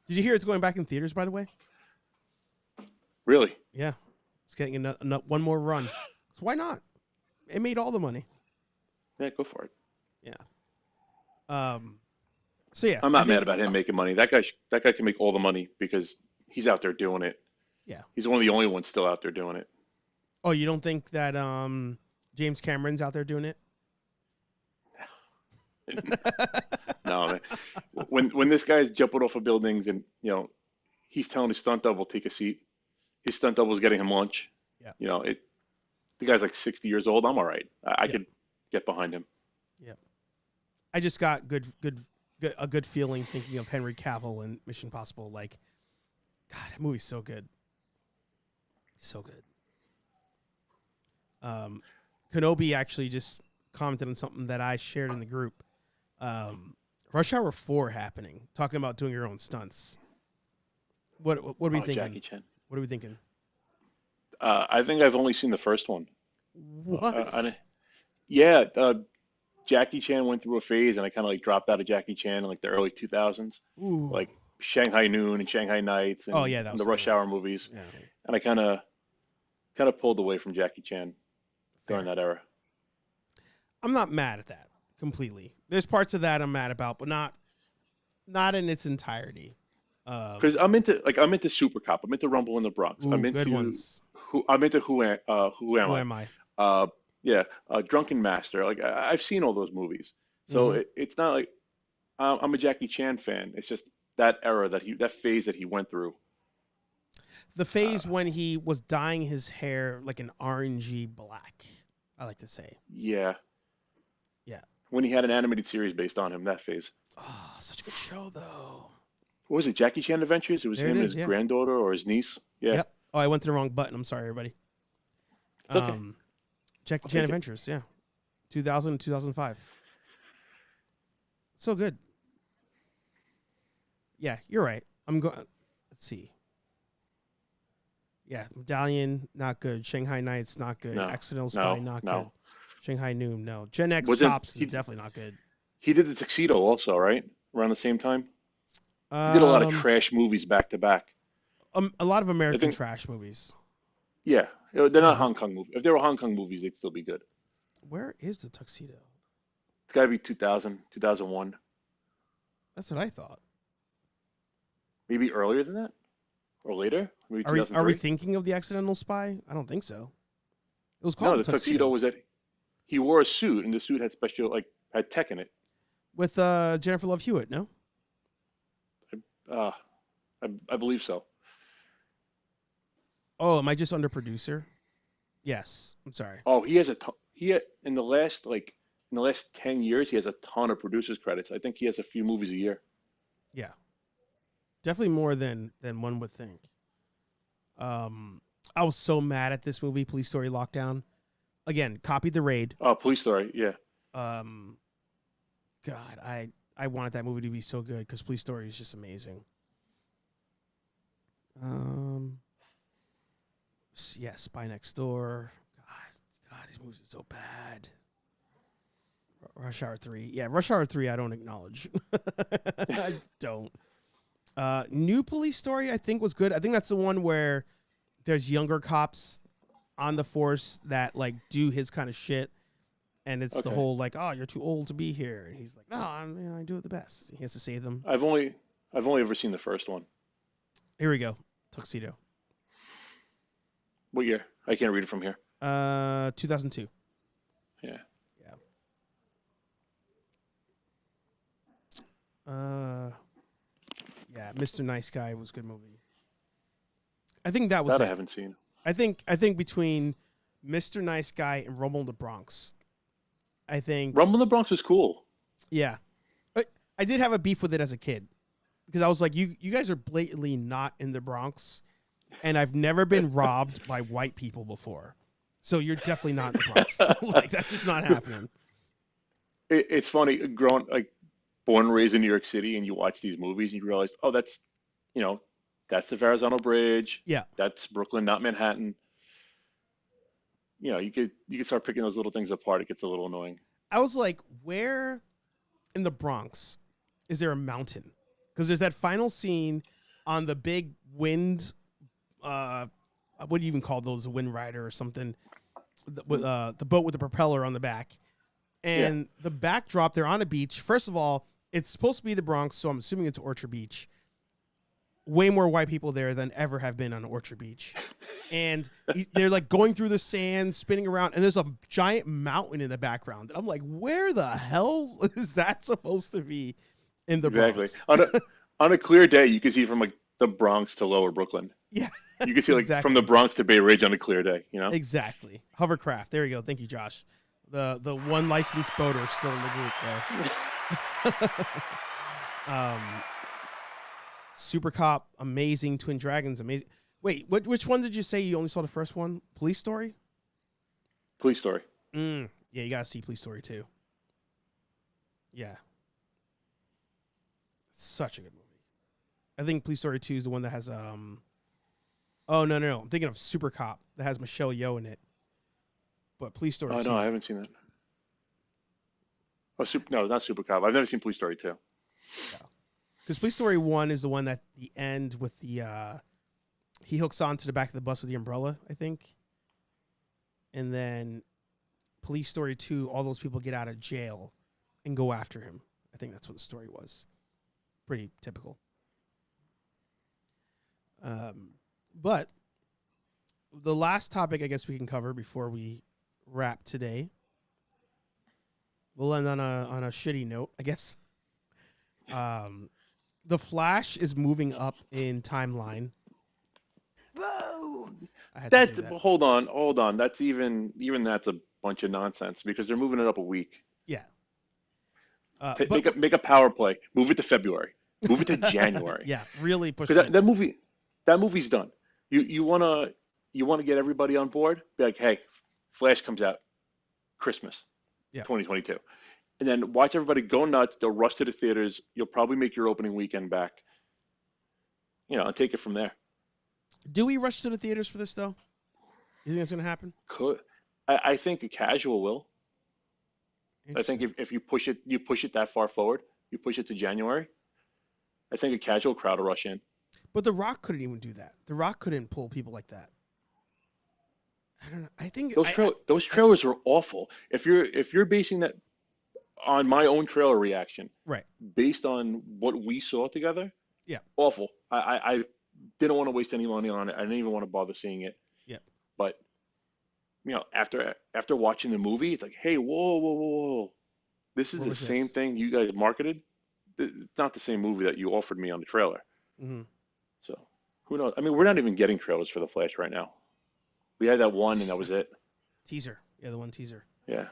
Did you hear it's going back in theaters, by the way? Really? Yeah. It's getting one more run. So why not? It made all the money. Yeah, go for it. Yeah. So yeah, I'm not mad about him making money. That guy can make all the money because he's out there doing it. Yeah. He's one of the only ones still out there doing it. Oh, you don't think that James Cameron's out there doing it? No, man. When this guy's jumping off of buildings and he's telling his stunt double take a seat, his stunt double's getting him lunch. Yeah. The guy's like 60 years old. I'm all right. I could get behind him. Yeah. I just got a good feeling thinking of Henry Cavill and Mission Impossible. Like, God, that movie's so good. So good. Kenobi actually just commented on something that I shared in the group. Rush Hour 4 happening, talking about doing your own stunts. What are we thinking? Jackie Chan. What are we thinking? I think I've only seen the first one. What? Yeah, Jackie Chan went through a phase, and I kind of like dropped out of Jackie Chan in like the early 2000s, Ooh. like Shanghai Noon and Shanghai Nights, and, and the Rush Hour movies. Yeah. And I kind of pulled away from Jackie Chan during that era. I'm not mad at that. completely. There's parts of that I'm mad about, but not in its entirety. Because I'm into Super Cop. I'm into Rumble in the Bronx. I'm Good into ones. Who Am Who I? am I? Uh, yeah, Drunken Master. Like I've seen all those movies, so Hmm. it's not like I'm a Jackie Chan fan. It's just that era that phase that he went through. The Uh, phase when he was dyeing his hair like an orangey black, I like to say. yeah, Yeah. when he had an animated series based on him, that phase. Oh, such a good show though. What was it? Jackie Chan Adventures? It was There it him and is. his Yeah. granddaughter or his niece. Yeah, Yep. Oh, I went to the wrong button. I'm sorry, everybody. it's okay. Jackie I'll Chan take it. Adventures. Yeah. 2000, 2005. So good. Yeah, you're right. I'm going. Let's see. Yeah, Medallion, not good. Shanghai Nights, not good. No, Accidental Spy, no, not good. no. Shanghai Noon, no. Gen X Wasn't Cops, he? definitely not good. He did the Tuxedo also, right? Around the same time. He did a lot of Um, trash movies back to back. a lot of I American think, trash movies. yeah, they're not Um, Hong Kong movies. If they were Hong Kong movies, they'd still be good. where is the tuxedo? It's got to be 2000, 2001, That's what I thought. maybe earlier than that or later, maybe Are we 2003. thinking of the Accidental Spy? I don't think so. It was called No, the the tuxedo Tuxedo was that he wore a suit and the suit had special had tech in it. with Jennifer Love Hewitt. No. Uh, I believe so. Oh, am I just under producer? Yes. I'm sorry. Oh, he has a ton, he had, in the last 10 years he has a ton of producers credits. I think he has a few movies a year. Yeah, definitely more than one would think. I was so mad at this movie, Police Story Lockdown. Again, copied the raid. Oh, Police Story, yeah. Um, God, I wanted that movie to be so good because Police Story is just amazing. Yeah, Spy Next Door. God, these movies are so bad. Rush Hour 3. Yeah, Rush Hour 3 I don't acknowledge. I don't. New Police Story I think was good. I think that's the one where there's younger cops on the force that like do his kind of shit, and it's the Okay. whole like, oh, you're too old to be here, and he's like, no, I do it the best. He has to save them. I've only ever seen the first one. Here we go. Tuxedo. What year? I can't read it from here. 2002. Yeah. Yeah. Yeah, Mr. Nice Guy was a good movie. I think that was That I it. haven't seen. I think between Mr. Nice Guy and Rumble in the Bronx, I think Rumble in the Bronx was cool. yeah. I did have a beef with it as a kid because I was like, you guys are blatantly not in the Bronx, and I've never been robbed by white people before, so you're definitely not in the Bronx. Like that's just not happening. It's funny, born and raised in New York City, and you watch these movies, and you realize, oh, you know, that's the Verrazano Bridge. Yeah, That's Brooklyn, not Manhattan. You could start picking those little things apart. It gets a little annoying. I was like, where in the Bronx is there a mountain? Because there's that final scene on the big wind. What do you even call those? A wind rider or something? With the boat with the propeller on the back, Yeah. and the backdrop. They're on a beach. First of all, it's supposed to be the Bronx, so I'm assuming it's Orchard Beach. Way more white people there than ever have been on Orchard Beach. And they're like going through the sand, spinning around, and there's a giant mountain in the background. And I'm like, where the hell is that supposed to be in the Exactly. Bronx? On a clear day, you can see from like the Bronx to Lower Brooklyn. Yeah, You can see like exactly. from the Bronx to Bay Ridge on a clear day. You know. Exactly. Hovercraft. There you go. Thank you, Josh. The one licensed boater still in the group there. Super Cop, amazing. Twin Dragons, amazing. Wait, which one did you say you only saw the first one? Police Story? Police Story. Yeah, you gotta see Police Story too. Yeah. Such a good movie. I think Police Story 2 is the one that has oh no. I'm thinking of Super Cop that has Michelle Yeoh in it. But Police Story Oh 2. no, I haven't seen that. Oh, no, not Super Cop. I've never seen Police Story 2. Because Police Story 1 is the one that the end with the he hooks onto the back of the bus with the umbrella, I think. And then Police Story 2, all those people get out of jail and go after him. I think that's what the story was. Pretty typical. But the last topic I guess we can cover before we wrap today. We'll end on a shitty note, I guess. The Flash is moving up in timeline. Whoa! I had to That's do that. hold on. That's even that's a bunch of nonsense because they're moving it up a week. Yeah. Make a power play. Move it to February. Move it to January. Yeah, really push Because it. that movie's done. You wanna get everybody on board. Be like, hey, Flash comes out Christmas, Yeah. 2022, and then watch everybody go nuts. They'll rush to the theaters. You'll probably make your opening weekend back. And take it from there. Do we rush to the theaters for this though? You think that's gonna happen? Could I think a casual will. I think Interesting. if you push it that far forward, you push it to January. I think a casual crowd will rush in. But The Rock couldn't even do that. The Rock couldn't pull people like that. I don't know. I think Those trailers are awful. If you're basing that on my own trailer reaction, right. based on what we saw together, Yeah. awful. I didn't want to waste any money on it. I didn't even want to bother seeing it. Yeah. But after watching the movie, it's like, hey, whoa. This is What the was same this? thing you guys marketed. It's not the same movie that you offered me on the trailer. Mm-hmm. So who knows? I mean, we're not even getting trailers for The Flash right now. We had that one, and that was it. Teaser. Yeah, the one teaser. Yeah.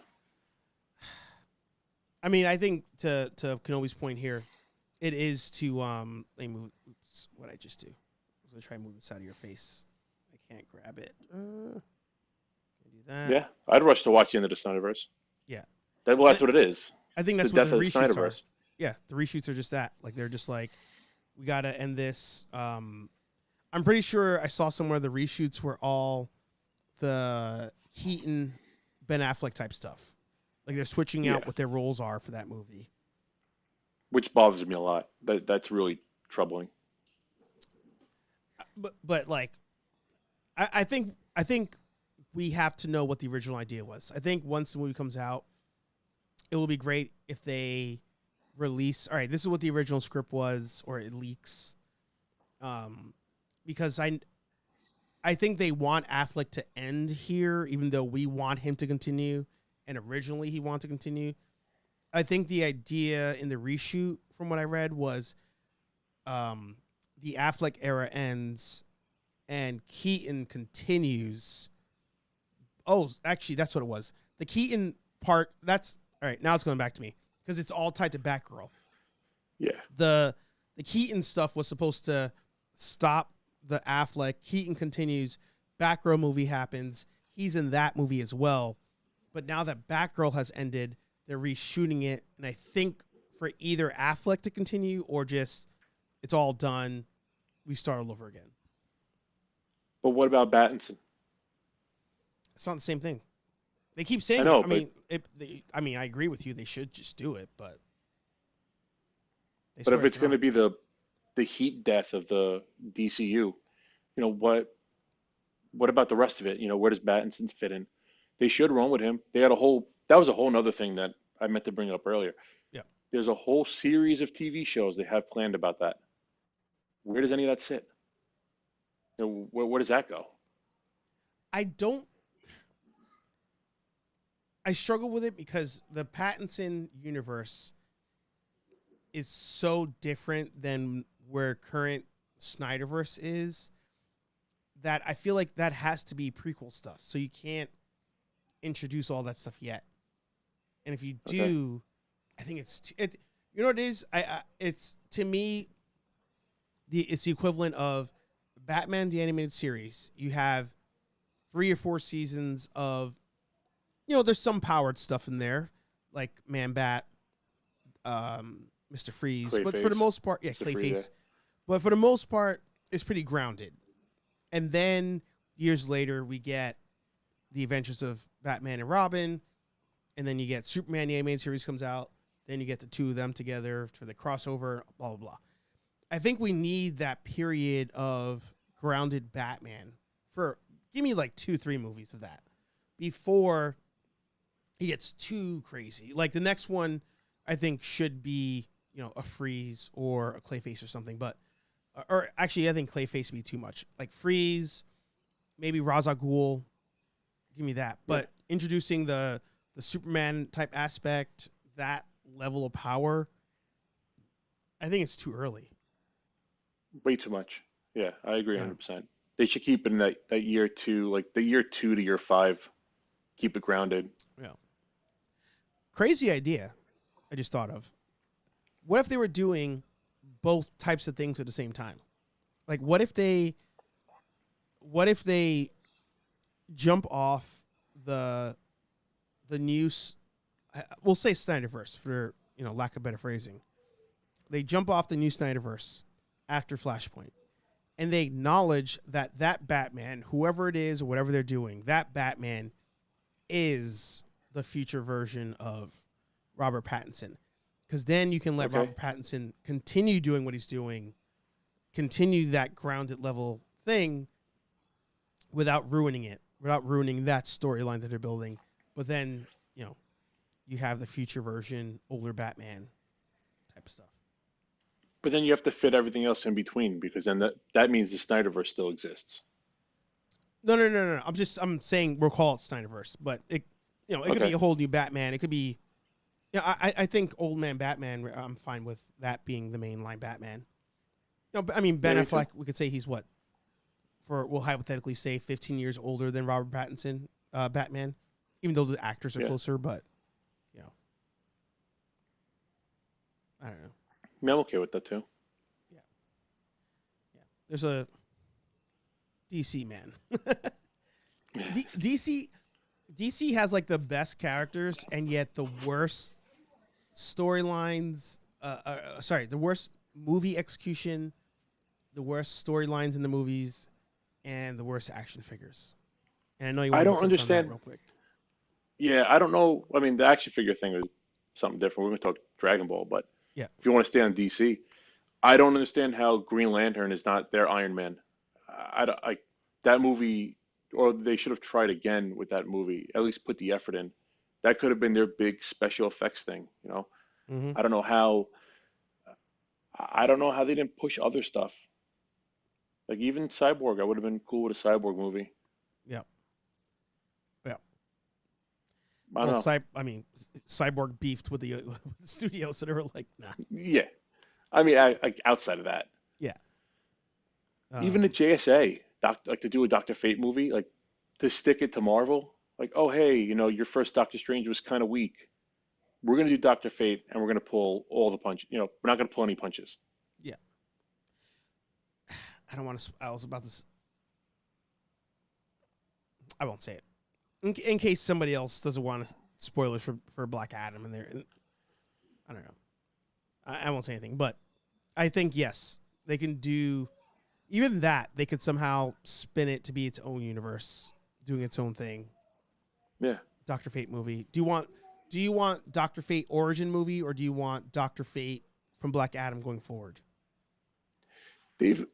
I mean, I think to Kenobi's point here, it is to let me move. Oops, what I just do? I was gonna try and move this out of your face. I can't grab it. Can I do that? Yeah, I'd rush to watch the end of the Snyderverse. Yeah. That's what it is. I think that's The what death the of the reshoots are. Snyderverse. Yeah, the reshoots are just that. Like they're just like, we gotta end this. I'm pretty sure I saw somewhere the reshoots were all the Keaton, Ben Affleck type stuff. Like they're switching out Yeah. what their roles are for that movie. Which bothers me a lot. That's really troubling. But like, I think we have to know what the original idea was. I think once the movie comes out, it will be great if they release. All right, this is what the original script was, or it leaks. Because I think they want Affleck to end here, even though we want him to continue, and originally he wanted to continue. I think the idea in the reshoot, from what I read, was the Affleck era ends and Keaton continues. Oh, actually, that's what it was. The Keaton part, that's all right. Now it's going back to me because it's all tied to Batgirl. Yeah. The Keaton stuff was supposed to stop the Affleck. Keaton continues. Batgirl movie happens. He's in that movie as well. But now that Batgirl has ended, they're reshooting it. And I think for either Affleck to continue or just it's all done, we start all over again. But what about Battinson? It's not the same thing. They keep saying I know, I mean, I agree with you. They should just do it, but But if it's going to be the heat death of the DCU, what about the rest of it? Where does Battinson fit in? They should run with him. That was a whole nother thing that I meant to bring up earlier. Yeah. There's There's a whole series of TV shows they have planned about that. Where does any of that sit? Where does that go? I struggle with it because the Pattinson universe is so different than where current Snyderverse is that I feel like that has to be prequel stuff. So you can't introduce all that stuff yet. And if you do, I think you know what it is? It's to me, it's the equivalent of Batman the Animated Series. You have 3 or 4 seasons of, there's some powered stuff in there, like Man-Bat, Mr. Freeze. But for the most part, Clayface. But for the most part, it's pretty grounded. And then years later, we get the Adventures of Batman and Robin. And then you get Superman, the animated series comes out. Then you get the two of them together for the crossover, blah, blah, blah. I think we need that period of grounded Batman give me like 2-3 movies of that before he gets too crazy. Like the next one I think should be, a Freeze or a Clayface or something. But, or actually, I think Clayface would be too much. Like Freeze, maybe Ra's al Ghul. Give me that. But introducing the Superman type aspect, that level of power, I think it's too early. Way too much. Yeah, I agree Yeah. 100%. They should keep it in that year two, like the year 2 to year 5, keep it grounded. Yeah. Crazy idea I just thought of. What if they were doing both types of things at the same time? Like what if they jump off the news, we'll say Snyderverse for, lack of better phrasing. They jump off the new Snyderverse after Flashpoint, and they acknowledge that Batman, whoever it is, or whatever they're doing, that Batman is the future version of Robert Pattinson. Because then you can let Robert Pattinson continue doing what he's doing, continue that grounded level thing without ruining it, without ruining that storyline that they're building. But then, you have the future version, older Batman type of stuff. But then you have to fit everything else in between, because then that means the Snyderverse still exists. No. I'm saying we'll call it Snyderverse, but it could be a whole new Batman. It could be, I think Old Man Batman. I'm fine with that being the mainline Batman. I mean Ben Affleck. We could say he's what, we'll hypothetically say 15 years older than Robert Pattinson, Batman, even though the actors are closer. But I don't know. I mean, I'm okay with that too. Yeah. There's a DC man. DC has like the best characters and yet the worst storylines. The worst movie execution, the worst storylines in the movies, and the worst action figures. And I know you want I to don't touch on that understand. real quick. Yeah, I don't know. I mean, the action figure thing is something different. We're going to talk Dragon Ball, but if you want to stay on DC, I don't understand how Green Lantern is not their Iron Man. That movie, or they should have tried again with that movie. At least put the effort in. That could have been their big special effects thing. Mm-hmm. I don't know how. I don't know how they didn't push other stuff. Like even Cyborg, I would have been cool with a Cyborg movie. Yeah. I don't know. Cyborg beefed with the studio, so they were like, nah. Yeah, I mean, outside of that, Yeah. even the JSA, like to do a Doctor Fate movie, like to stick it to Marvel, like, oh hey, your first Doctor Strange was kind of weak. We're gonna do Doctor Fate, and we're gonna pull all the punch. We're not gonna pull any punches. Yeah. I don't want to. I was about to. I won't say it. In case somebody else doesn't want spoilers for Black Adam, and I don't know. I won't say anything, but I think yes, they can do even that. They could somehow spin it to be its own universe, doing its own thing. Yeah. Doctor Fate movie. Do you want Doctor Fate origin movie, or do you want Doctor Fate from Black Adam going forward? Dave,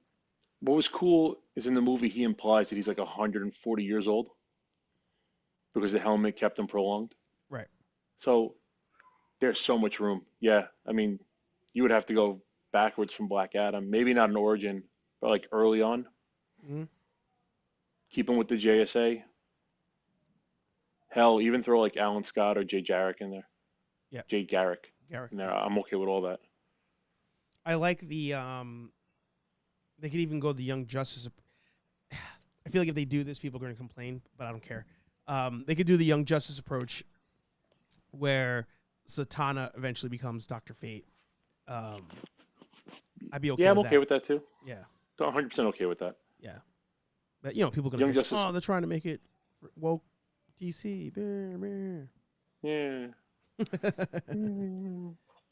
what was cool is in the movie he implies that he's like 140 years old because the helmet kept him prolonged. Right. So there's so much room. Yeah, I mean, you would have to go backwards from Black Adam. Maybe not an origin, but like early on. Mm-hmm. Keep him with the JSA. Hell, even throw like Alan Scott or Jay Garrick in there. Yeah. Jay Garrick. In there. I'm okay with all that. I like the they could even go the Young Justice. I feel like if they do this, people are going to complain, but I don't care. They could do the Young Justice approach, where Zatanna eventually becomes Dr. Fate. I'd be okay. Yeah, I'm with okay that. with that too. Yeah, 100% okay with that. yeah. But people are going Young to Justice. oh, they're trying to make it woke DC. Yeah.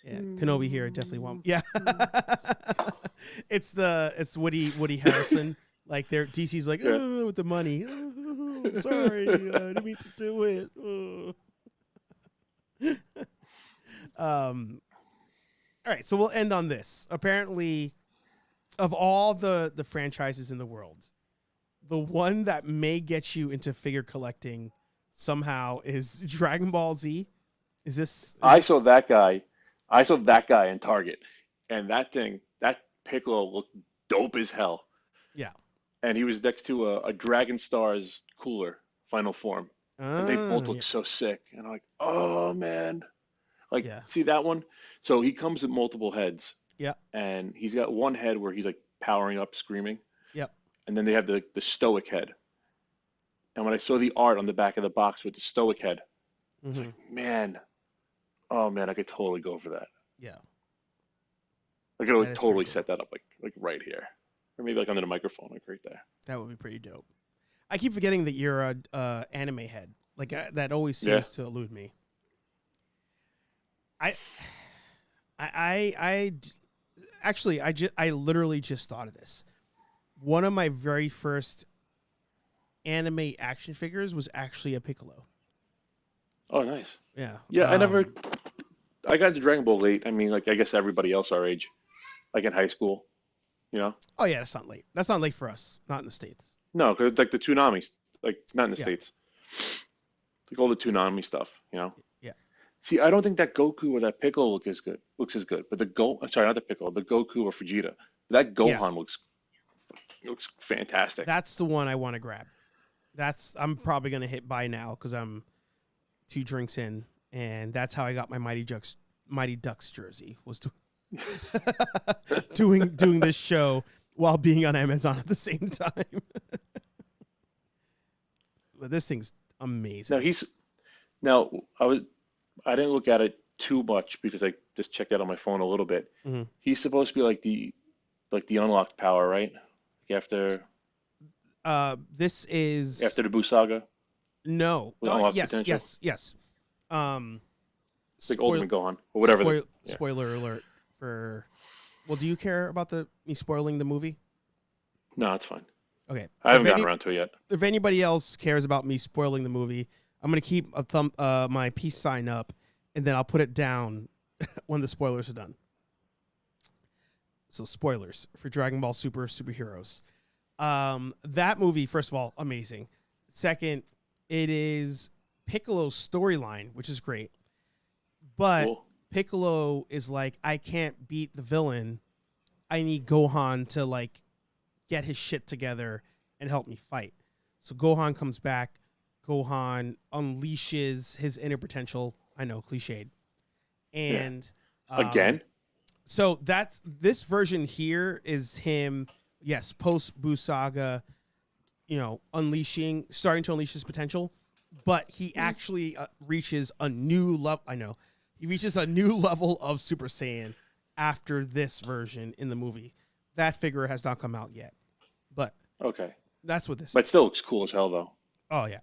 Yeah, Kenobi here definitely won't. Yeah, it's Woody Harrelson. Like DC's like with the money. Oh, sorry, I didn't mean to do it. All right, so we'll end on this. Apparently, of all the franchises in the world, the one that may get you into figure collecting somehow is Dragon Ball Z. I saw that guy I saw that guy in Target, and that Piccolo looked dope as hell. Yeah. And he was next to a Dragon Stars cooler, Final Form, and they both Yeah. looked so sick. And I'm like, oh man, like Yeah. see that one? So he comes with multiple heads, Yeah. and he's got one head where he's like powering up, screaming, Yep. and then they have the stoic head. And when I saw the art on the back of the box with the stoic head, it's Hmm. like, man, oh man, I could totally go for that. Yeah. I could That like, is pretty totally cool. set that up like right here, or maybe like under the microphone, like right there. That would be pretty dope. I keep forgetting that you're a anime head. Like that always Yeah. seems to elude me. I, I actually I literally just thought of this. One of my very first anime action figures was actually a Piccolo. Oh, nice. Yeah. Yeah, I got into Dragon Ball late. I mean, like I guess everybody else our age, like in high school, you know? Oh yeah, that's not late. That's not late for us. Not in the States. No, because it's like the Toonami, like not in the Yeah. States, like all the Toonami stuff, you know? Yeah. See, I don't think that Goku or that Piccolo looks as good. But the sorry, not the Piccolo, the Goku or Vegeta. That Yeah. Gohan looks fantastic. That's the one I want to grab. I'm probably gonna hit buy now because I'm 2 drinks in, and that's how I got my Mighty Ducks jersey. Was doing this show while being on Amazon at the same time. But this thing's Now amazing. he's now I didn't look at it too much because I just checked out on my phone a little bit. Hmm. He's supposed to be like the unlocked power, right? Like This is after the Buu saga no. with unlocked Yes, potential. yes. Um, It's like spoil, Ultimate Gohan or whatever. Yeah. spoiler alert for. Well, do you care about me spoiling the movie? No, it's fine. Okay. I haven't gotten around to it yet. If anybody else cares about me spoiling the movie, I'm gonna keep my peace sign up, and then I'll put it down when the spoilers are done. So spoilers for Dragon Ball Super Superheroes. That movie, first of all, amazing. Second, it is Piccolo's storyline, which is great. But Cool. Piccolo is like, I can't beat the villain. I need Gohan to like get his shit together and help me fight. So Gohan comes back. Gohan unleashes his inner potential. I know, cliched. Yeah. And Again? so this version here is him, yes, post Buu saga, starting to unleash his potential, but he actually reaches a new level. I know he reaches a new level of Super Saiyan after this version in the movie. That figure has not come out yet, but Okay. that's what this But it is. still looks cool as hell though. Oh yeah,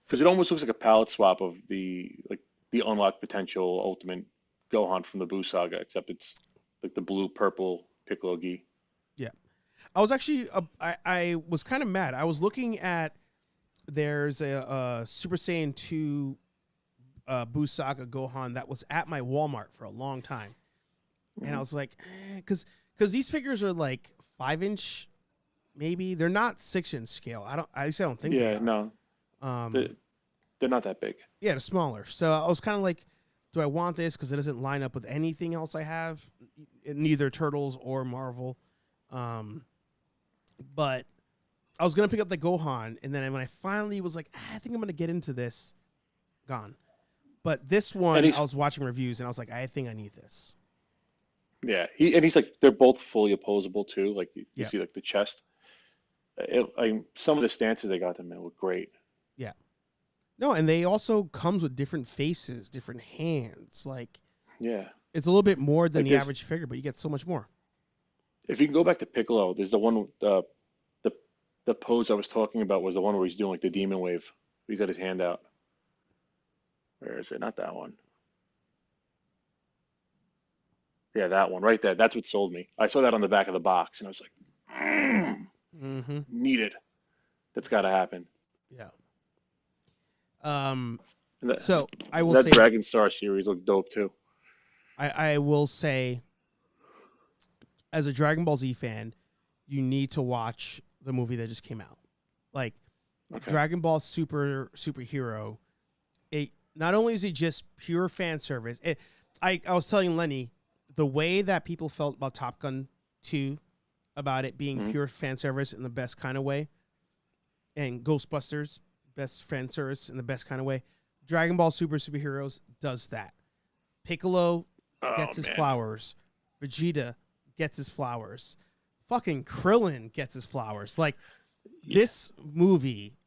Because it almost looks like a palette swap of the unlocked potential ultimate Gohan from the Buu saga, except it's like the blue purple Piccolo Gi. yeah. I was actually I was kind of mad. I was looking at there's a Super Saiyan 2 Buu saga Gohan that was at my Walmart for a long time, and I was like, because these figures are like 5-inch, maybe they're not 6-inch scale. I don't think they Yeah, are. no, they're, they're not that big. Yeah, they're smaller. So I was kind of like, do I want this because it doesn't line up with anything else I have, neither Turtles or Marvel. But I was gonna pick up the Gohan, and then when I finally was like, I think I'm gonna get into this, gone. But this one, And he's I was watching reviews, and I was like, I think I need this. yeah, he's like they're both fully opposable too. Like you Yeah, see like the chest. Some of the stances they got them in look great. yeah. No, and they also comes with different faces, different hands. Like Yeah, it's a little bit more than like the there's average figure, but you get so much more. if you can go back to Piccolo, there's the one the the pose I was talking about was the one where he's doing like the demon wave. He's got his hand out. Where is it? Not that one. Yeah, that one right there. That's what sold me. I saw that on the back of the box, and I was like, Mm-hmm. need it. That's got to happen. Yeah. Um. And So I will that say, Dragon Star series looked dope too. I will say, as a Dragon Ball Z fan, you need to watch the movie that just came out. Like Okay. Dragon Ball Superhero. It not only is it just pure fan service. I was telling Lenny the way that people felt about Top Gun 2, about it being pure fan service in the best kind of way, and Ghostbusters, best fan service in the best kind of way. Dragon Ball Superheroes does that. Piccolo gets his flowers. Vegeta gets his flowers. Fucking Krillin gets his flowers. Like, this movie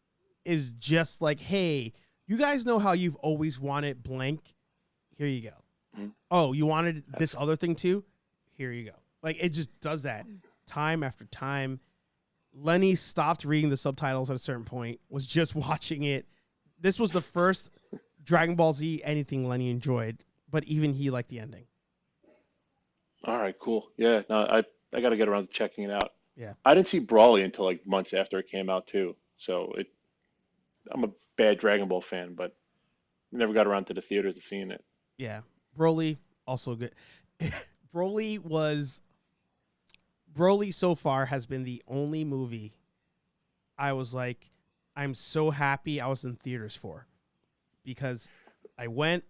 is just like, hey, you guys know how you've always wanted blank? Here you go. Oh, you wanted this other thing too? Here you go. Like, it just does that time after time. Lenny stopped reading the subtitles at a certain point, was just watching it. This was the first Dragon Ball Z anything Lenny enjoyed, but even he liked the ending. All right, cool. Yeah, no, I got to get around to checking it out. Yeah. I didn't see Brawly until like months after it came out too. So I'm a bad Dragon Ball fan, but never got around to the theaters to seeing it. Yeah. Broly, also good. Broly so far has been the only movie I was like, I'm so happy I was in theaters for, because I went,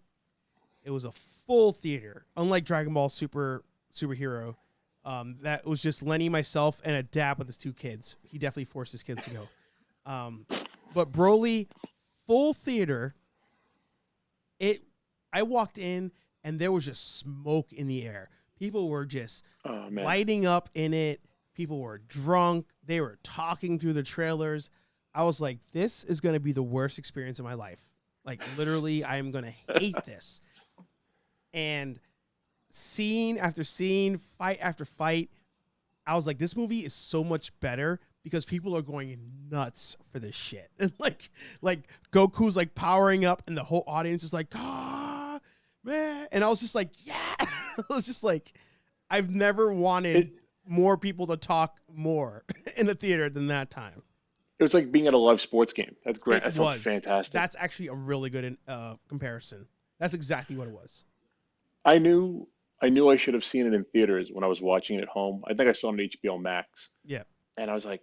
it was a full theater, unlike Dragon Ball Superhero. That was just Lenny, myself, and a dad with his 2 kids. He definitely forced his kids to go. But Broly, full theater. I walked in and there was just smoke in the air. People were just lighting up in it. People were drunk. They were talking through the trailers. I was like, this is going to be the worst experience of my life. Like, literally, I am going to hate this. And scene after scene, fight after fight, I was like, this movie is so much better because people are going nuts for this shit. And like Goku's like powering up and the whole audience is like, ah, man. And I was just like, yeah. I was just like, I've never wanted more people to talk more in the theater than that time. It was like being at a live sports game. That's great. That sounds fantastic. That's actually a really good comparison. That's exactly what it was. I knew I should have seen it in theaters when I was watching it at home. I think I saw it on HBO Max. Yeah. And I was like,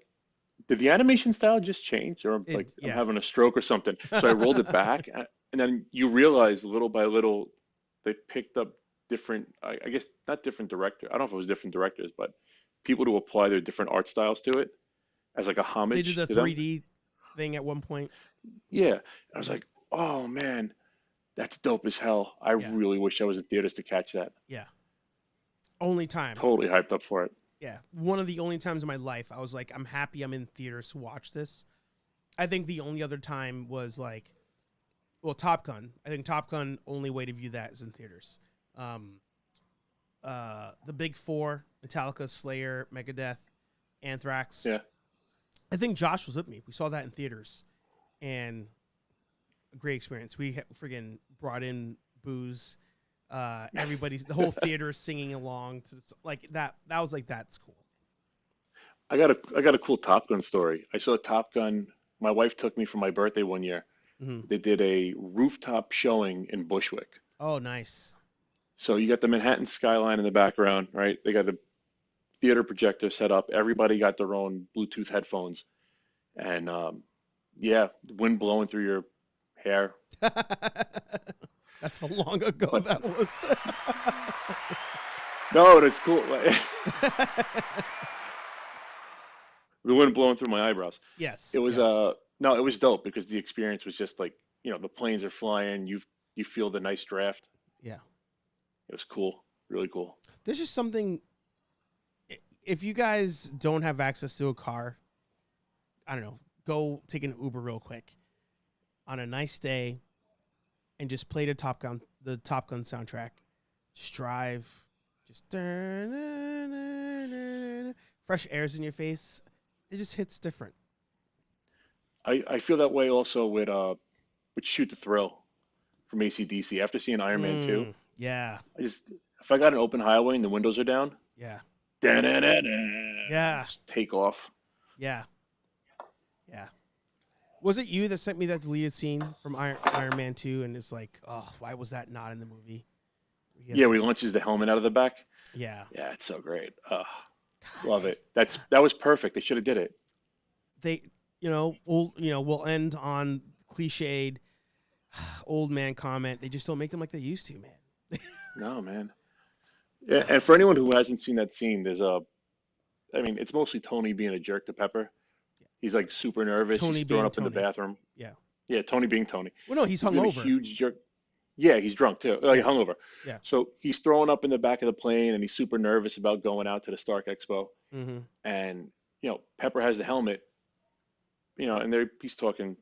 did the animation style just change? Or I'm having a stroke or something. So I rolled it back. And then you realize little by little, they picked up different, I guess not different director. I don't know if it was different directors, but people to apply their different art styles to it as like a homage. They did the 3D thing at one point. Yeah. I was like, oh man, that's dope as hell. I really wish I was in theaters to catch that. Yeah. Only time. Totally hyped up for it. Yeah. One of the only times in my life I was like, I'm happy I'm in theaters to watch this. I think the only other time was like, well, Top Gun. I think Top Gun, only way to view that is in theaters. The Big Four, Metallica, Slayer, Megadeth, Anthrax. Yeah. I think Josh was with me. We saw that in theaters, and a great experience. We friggin' brought in booze. The whole theater singing along to like that. That was like, that's cool. I got a cool Top Gun story. I saw Top Gun. My wife took me for my birthday one year. Mm-hmm. They did a rooftop showing in Bushwick. Oh, nice. So you got the Manhattan skyline in the background, right? They got the theater projector set up. Everybody got their own Bluetooth headphones, and wind blowing through your hair. That's how long ago that was. No, that's cool. The wind blowing through my eyebrows. Yes. It was yes. No, it was dope because the experience was just like, the planes are flying, you feel the nice draft. Yeah. It was cool. Really cool. There's just something, if you guys don't have access to a car, I don't know, go take an Uber real quick on a nice day and just play the Top Gun soundtrack. Just drive, just fresh air's in your face. It just hits different. I feel that way also with Shoot to Thrill from AC/DC. After seeing Iron Man 2, yeah. if I got an open highway and the windows are down, yeah, just take off. Yeah. Was it you that sent me that deleted scene from Iron Man 2? And it's like, oh, why was that not in the movie? Yeah, where he launches the helmet out of the back. Yeah. Yeah, it's so great. Love it. That was perfect. They should have did it. We'll end on cliched old man comment. They just don't make them like they used to, man. No, man. Yeah, and for anyone who hasn't seen that scene, I mean, it's mostly Tony being a jerk to Pepper. He's like super nervous. He's Tony thrown being up in the Tony. bathroom. Yeah. Yeah, Tony being Tony. Well, no, he's He's being a hungover. huge jerk. Yeah, he's drunk too. Like Yeah. hungover. Yeah. So he's throwing up in the back of the plane, and he's super nervous about going out to the Stark Expo. Mm-hmm. And Pepper has the helmet. And he's talking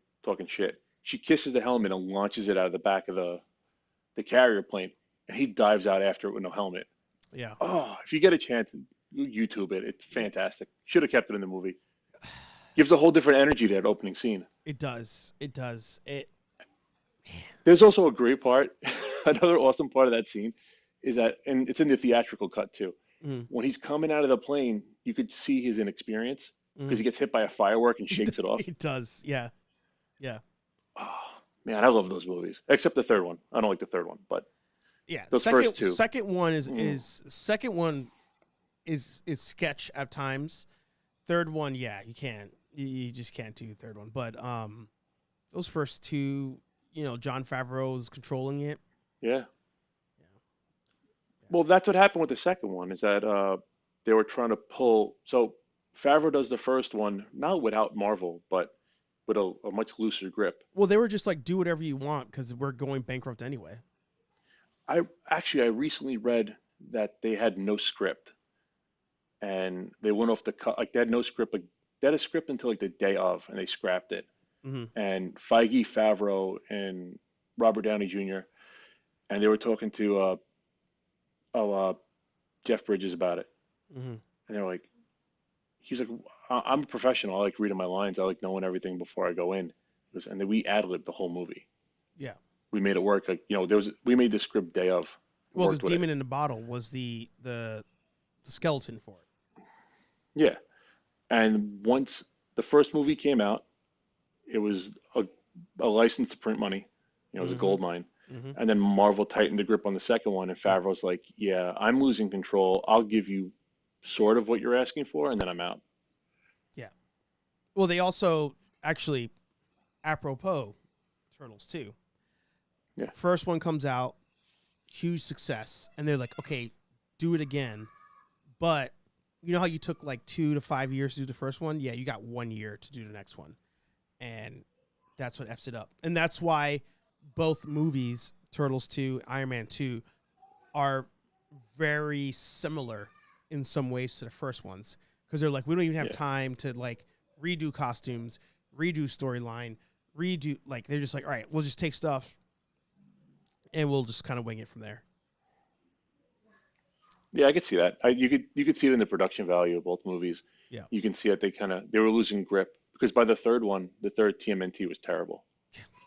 shit. She kisses the helmet and launches it out of the back of the carrier plane, and he dives out after it with no helmet. Yeah. Oh, if you get a chance, YouTube it. It's Yeah. fantastic. Should have kept it in the movie. Gives a whole different energy to that opening scene. It does. It does. There's also a great part. Another awesome part of that scene is that, and it's in the theatrical cut too. Mm, When he's coming out of the plane, you could see his inexperience because mm. he gets hit by a firework and shakes it off. It does. Yeah. Yeah. Oh, man, I love those movies. Except the third one. I don't like the third one, but Yeah. those first two. Second one Mm. is sketch at times. Third one, yeah, you can't. You just can't do the third one. But those first two, Jon Favreau is controlling it. Yeah. Yeah. Well, that's what happened with the second one, is that they were trying to pull. So Favreau does the first one, not without Marvel, but with a much looser grip. Well, they were just like, do whatever you want because we're going bankrupt anyway. I recently read that they had no script and they went off the cut. Like they had no script. Like they had a script until like the day of, and they scrapped it. Mm-hmm. And Feige, Favreau, and Robert Downey Jr. and they were talking to Jeff Bridges about it, Mm-hmm. and they're like, he's like, I'm a professional. I like reading my lines. I like knowing everything before I go in. And then we ad-libbed the whole movie. Yeah. We made it work. Like we made the script day of. Well, the Worked with demon it. in the bottle was the skeleton for it. Yeah. And once the first movie came out, it was a license to print money. It was a Mm-hmm. gold mine. Mm-hmm. And then Marvel tightened the grip on the second one, and Favreau's like, "Yeah, I'm losing control. I'll give you sort of what you're asking for, and then I'm out." Yeah. Well, they also actually, apropos, Turtles 2. Yeah. First one comes out, huge success, and they're like, okay, do it again. But you know how you took like 2 to 5 years to do the first one? Yeah, you got 1 year to do the next one. And that's what F's it up. And that's why both movies, Turtles 2, Iron Man 2, are very similar in some ways to the first ones. Because they're like, we don't even have Yeah. time to like redo costumes, redo storyline, like, they're just like, all right, we'll just take stuff and we'll just kind of wing it from there. Yeah, I could see that. You could see it in the production value of both movies. Yeah. You can see that they were losing grip because by the third one, the third TMNT was terrible.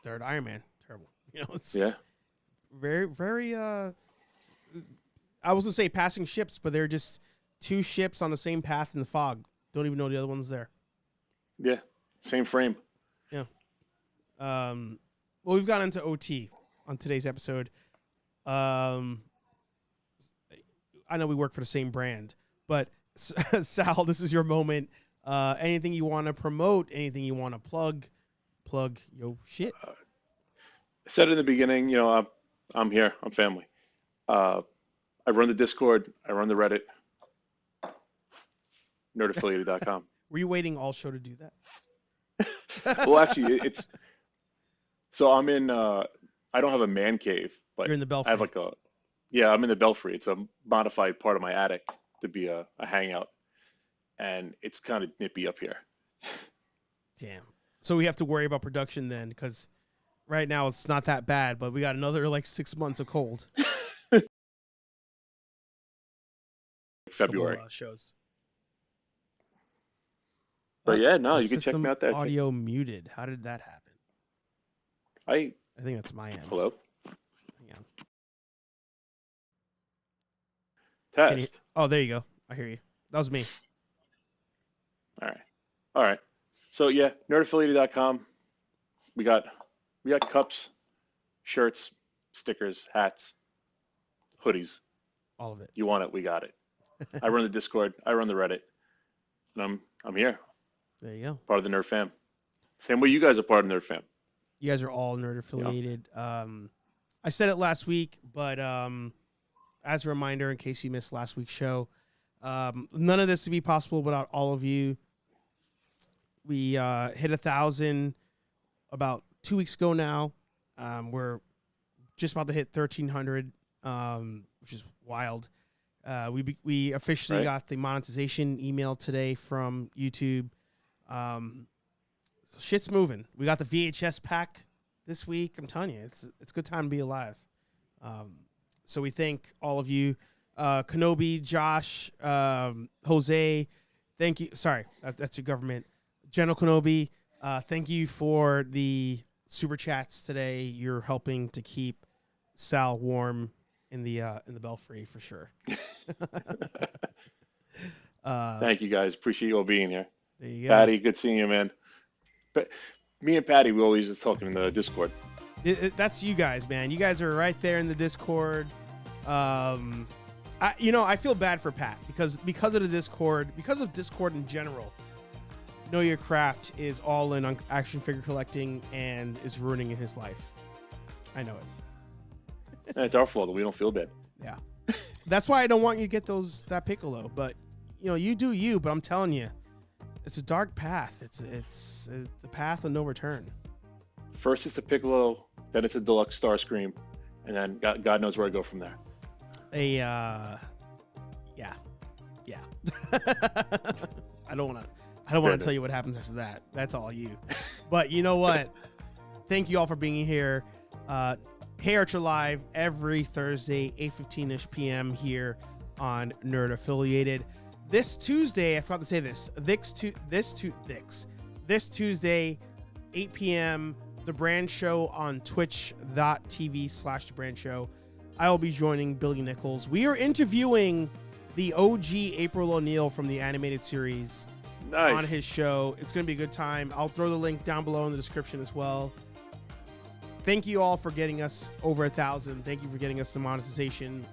Third Iron Man, terrible. It's Yeah. very, very, I was going to say passing ships, but they're just two ships on the same path in the fog. Don't even know the other one's there. Yeah. Same frame. Yeah. Well, we've got into OT on today's episode. I know we work for the same brand, but Sal, this is your moment. Anything you want to promote, anything you want to plug yo shit. I said in the beginning, I'm here. I'm family. I run the Discord. I run the Reddit. Nerdaffiliated.com. Were you waiting all show to do that? Well, actually, so I'm in. I don't have a man cave, but You're in the Belfry. I have I'm in the Belfry. It's a modified part of my attic to be a hangout, and it's kind of nippy up here. Damn. So we have to worry about production then, because right now it's not that bad, but we got another like 6 months of cold. February. Couple, shows. But yeah, no, So you can check me out there. Audio muted. How did that happen? I I think that's my end. Hello. Hang on. Test. Oh, there you go. I hear you. That was me. All right. So yeah, nerdaffiliated.com. We got cups, shirts, stickers, hats, hoodies. All of it. You want it, we got it. I run the Discord, I run the Reddit, and I'm here, There you go. part of the Nerd Fam. Same way you guys are part of Nerd Fam. You guys are all nerd affiliated. I said it last week, but as a reminder, in case you missed last week's show, none of this would be possible without all of you. We hit 1,000 about 2 weeks ago now. We're just about to hit 1,300, which is wild. We officially got the monetization email today from YouTube. So shit's moving. We got the VHS pack this week. I'm telling you, it's a good time to be alive. So we thank all of you, Kenobi, Josh, Jose. Thank you. Sorry, that's your government. General Kenobi, thank you for the super chats today. You're helping to keep Sal warm in the belfry for sure. Thank you guys. Appreciate you all being here. There you go. Patty, good seeing you, man. But me and Patty, we always just talking in the Discord. That's you guys, man. You guys are right there in the Discord. I feel bad for Pat because of the Discord, because of Discord in general. Know Your Craft is all in on action figure collecting and is ruining his life. I know it. And it's our fault that we don't feel bad. Yeah. That's why I don't want you to get that Piccolo, but you do you, but I'm telling you, it's a dark path. It's a path of no return. First it's a Piccolo, then it's a deluxe Starscream, and then God knows where I go from there. Yeah. I don't want to tell you what happens after that. That's all you. But you know what? Thank you all for being here. HeyArcher Live every Thursday, 8:15-ish p.m. here on Nerd Affiliated. This Tuesday, I forgot to say this. This Tuesday, 8 p.m., The Brand Show on twitch.tv/The Brand Show. I will be joining Billy Nichols. We are interviewing the OG April O'Neil from the animated series. Nice. On his show. It's going to be a good time. I'll throw the link down below in the description as well. Thank you all for getting us over 1,000. Thank you for getting us some monetization.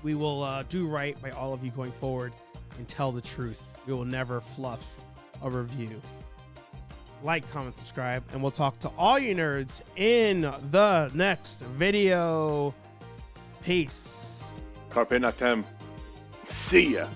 We will do right by all of you going forward and tell the truth. We will never fluff a review. Like, comment, subscribe, and we'll talk to all you nerds in the next video. Peace. Carpe Noctem. See ya.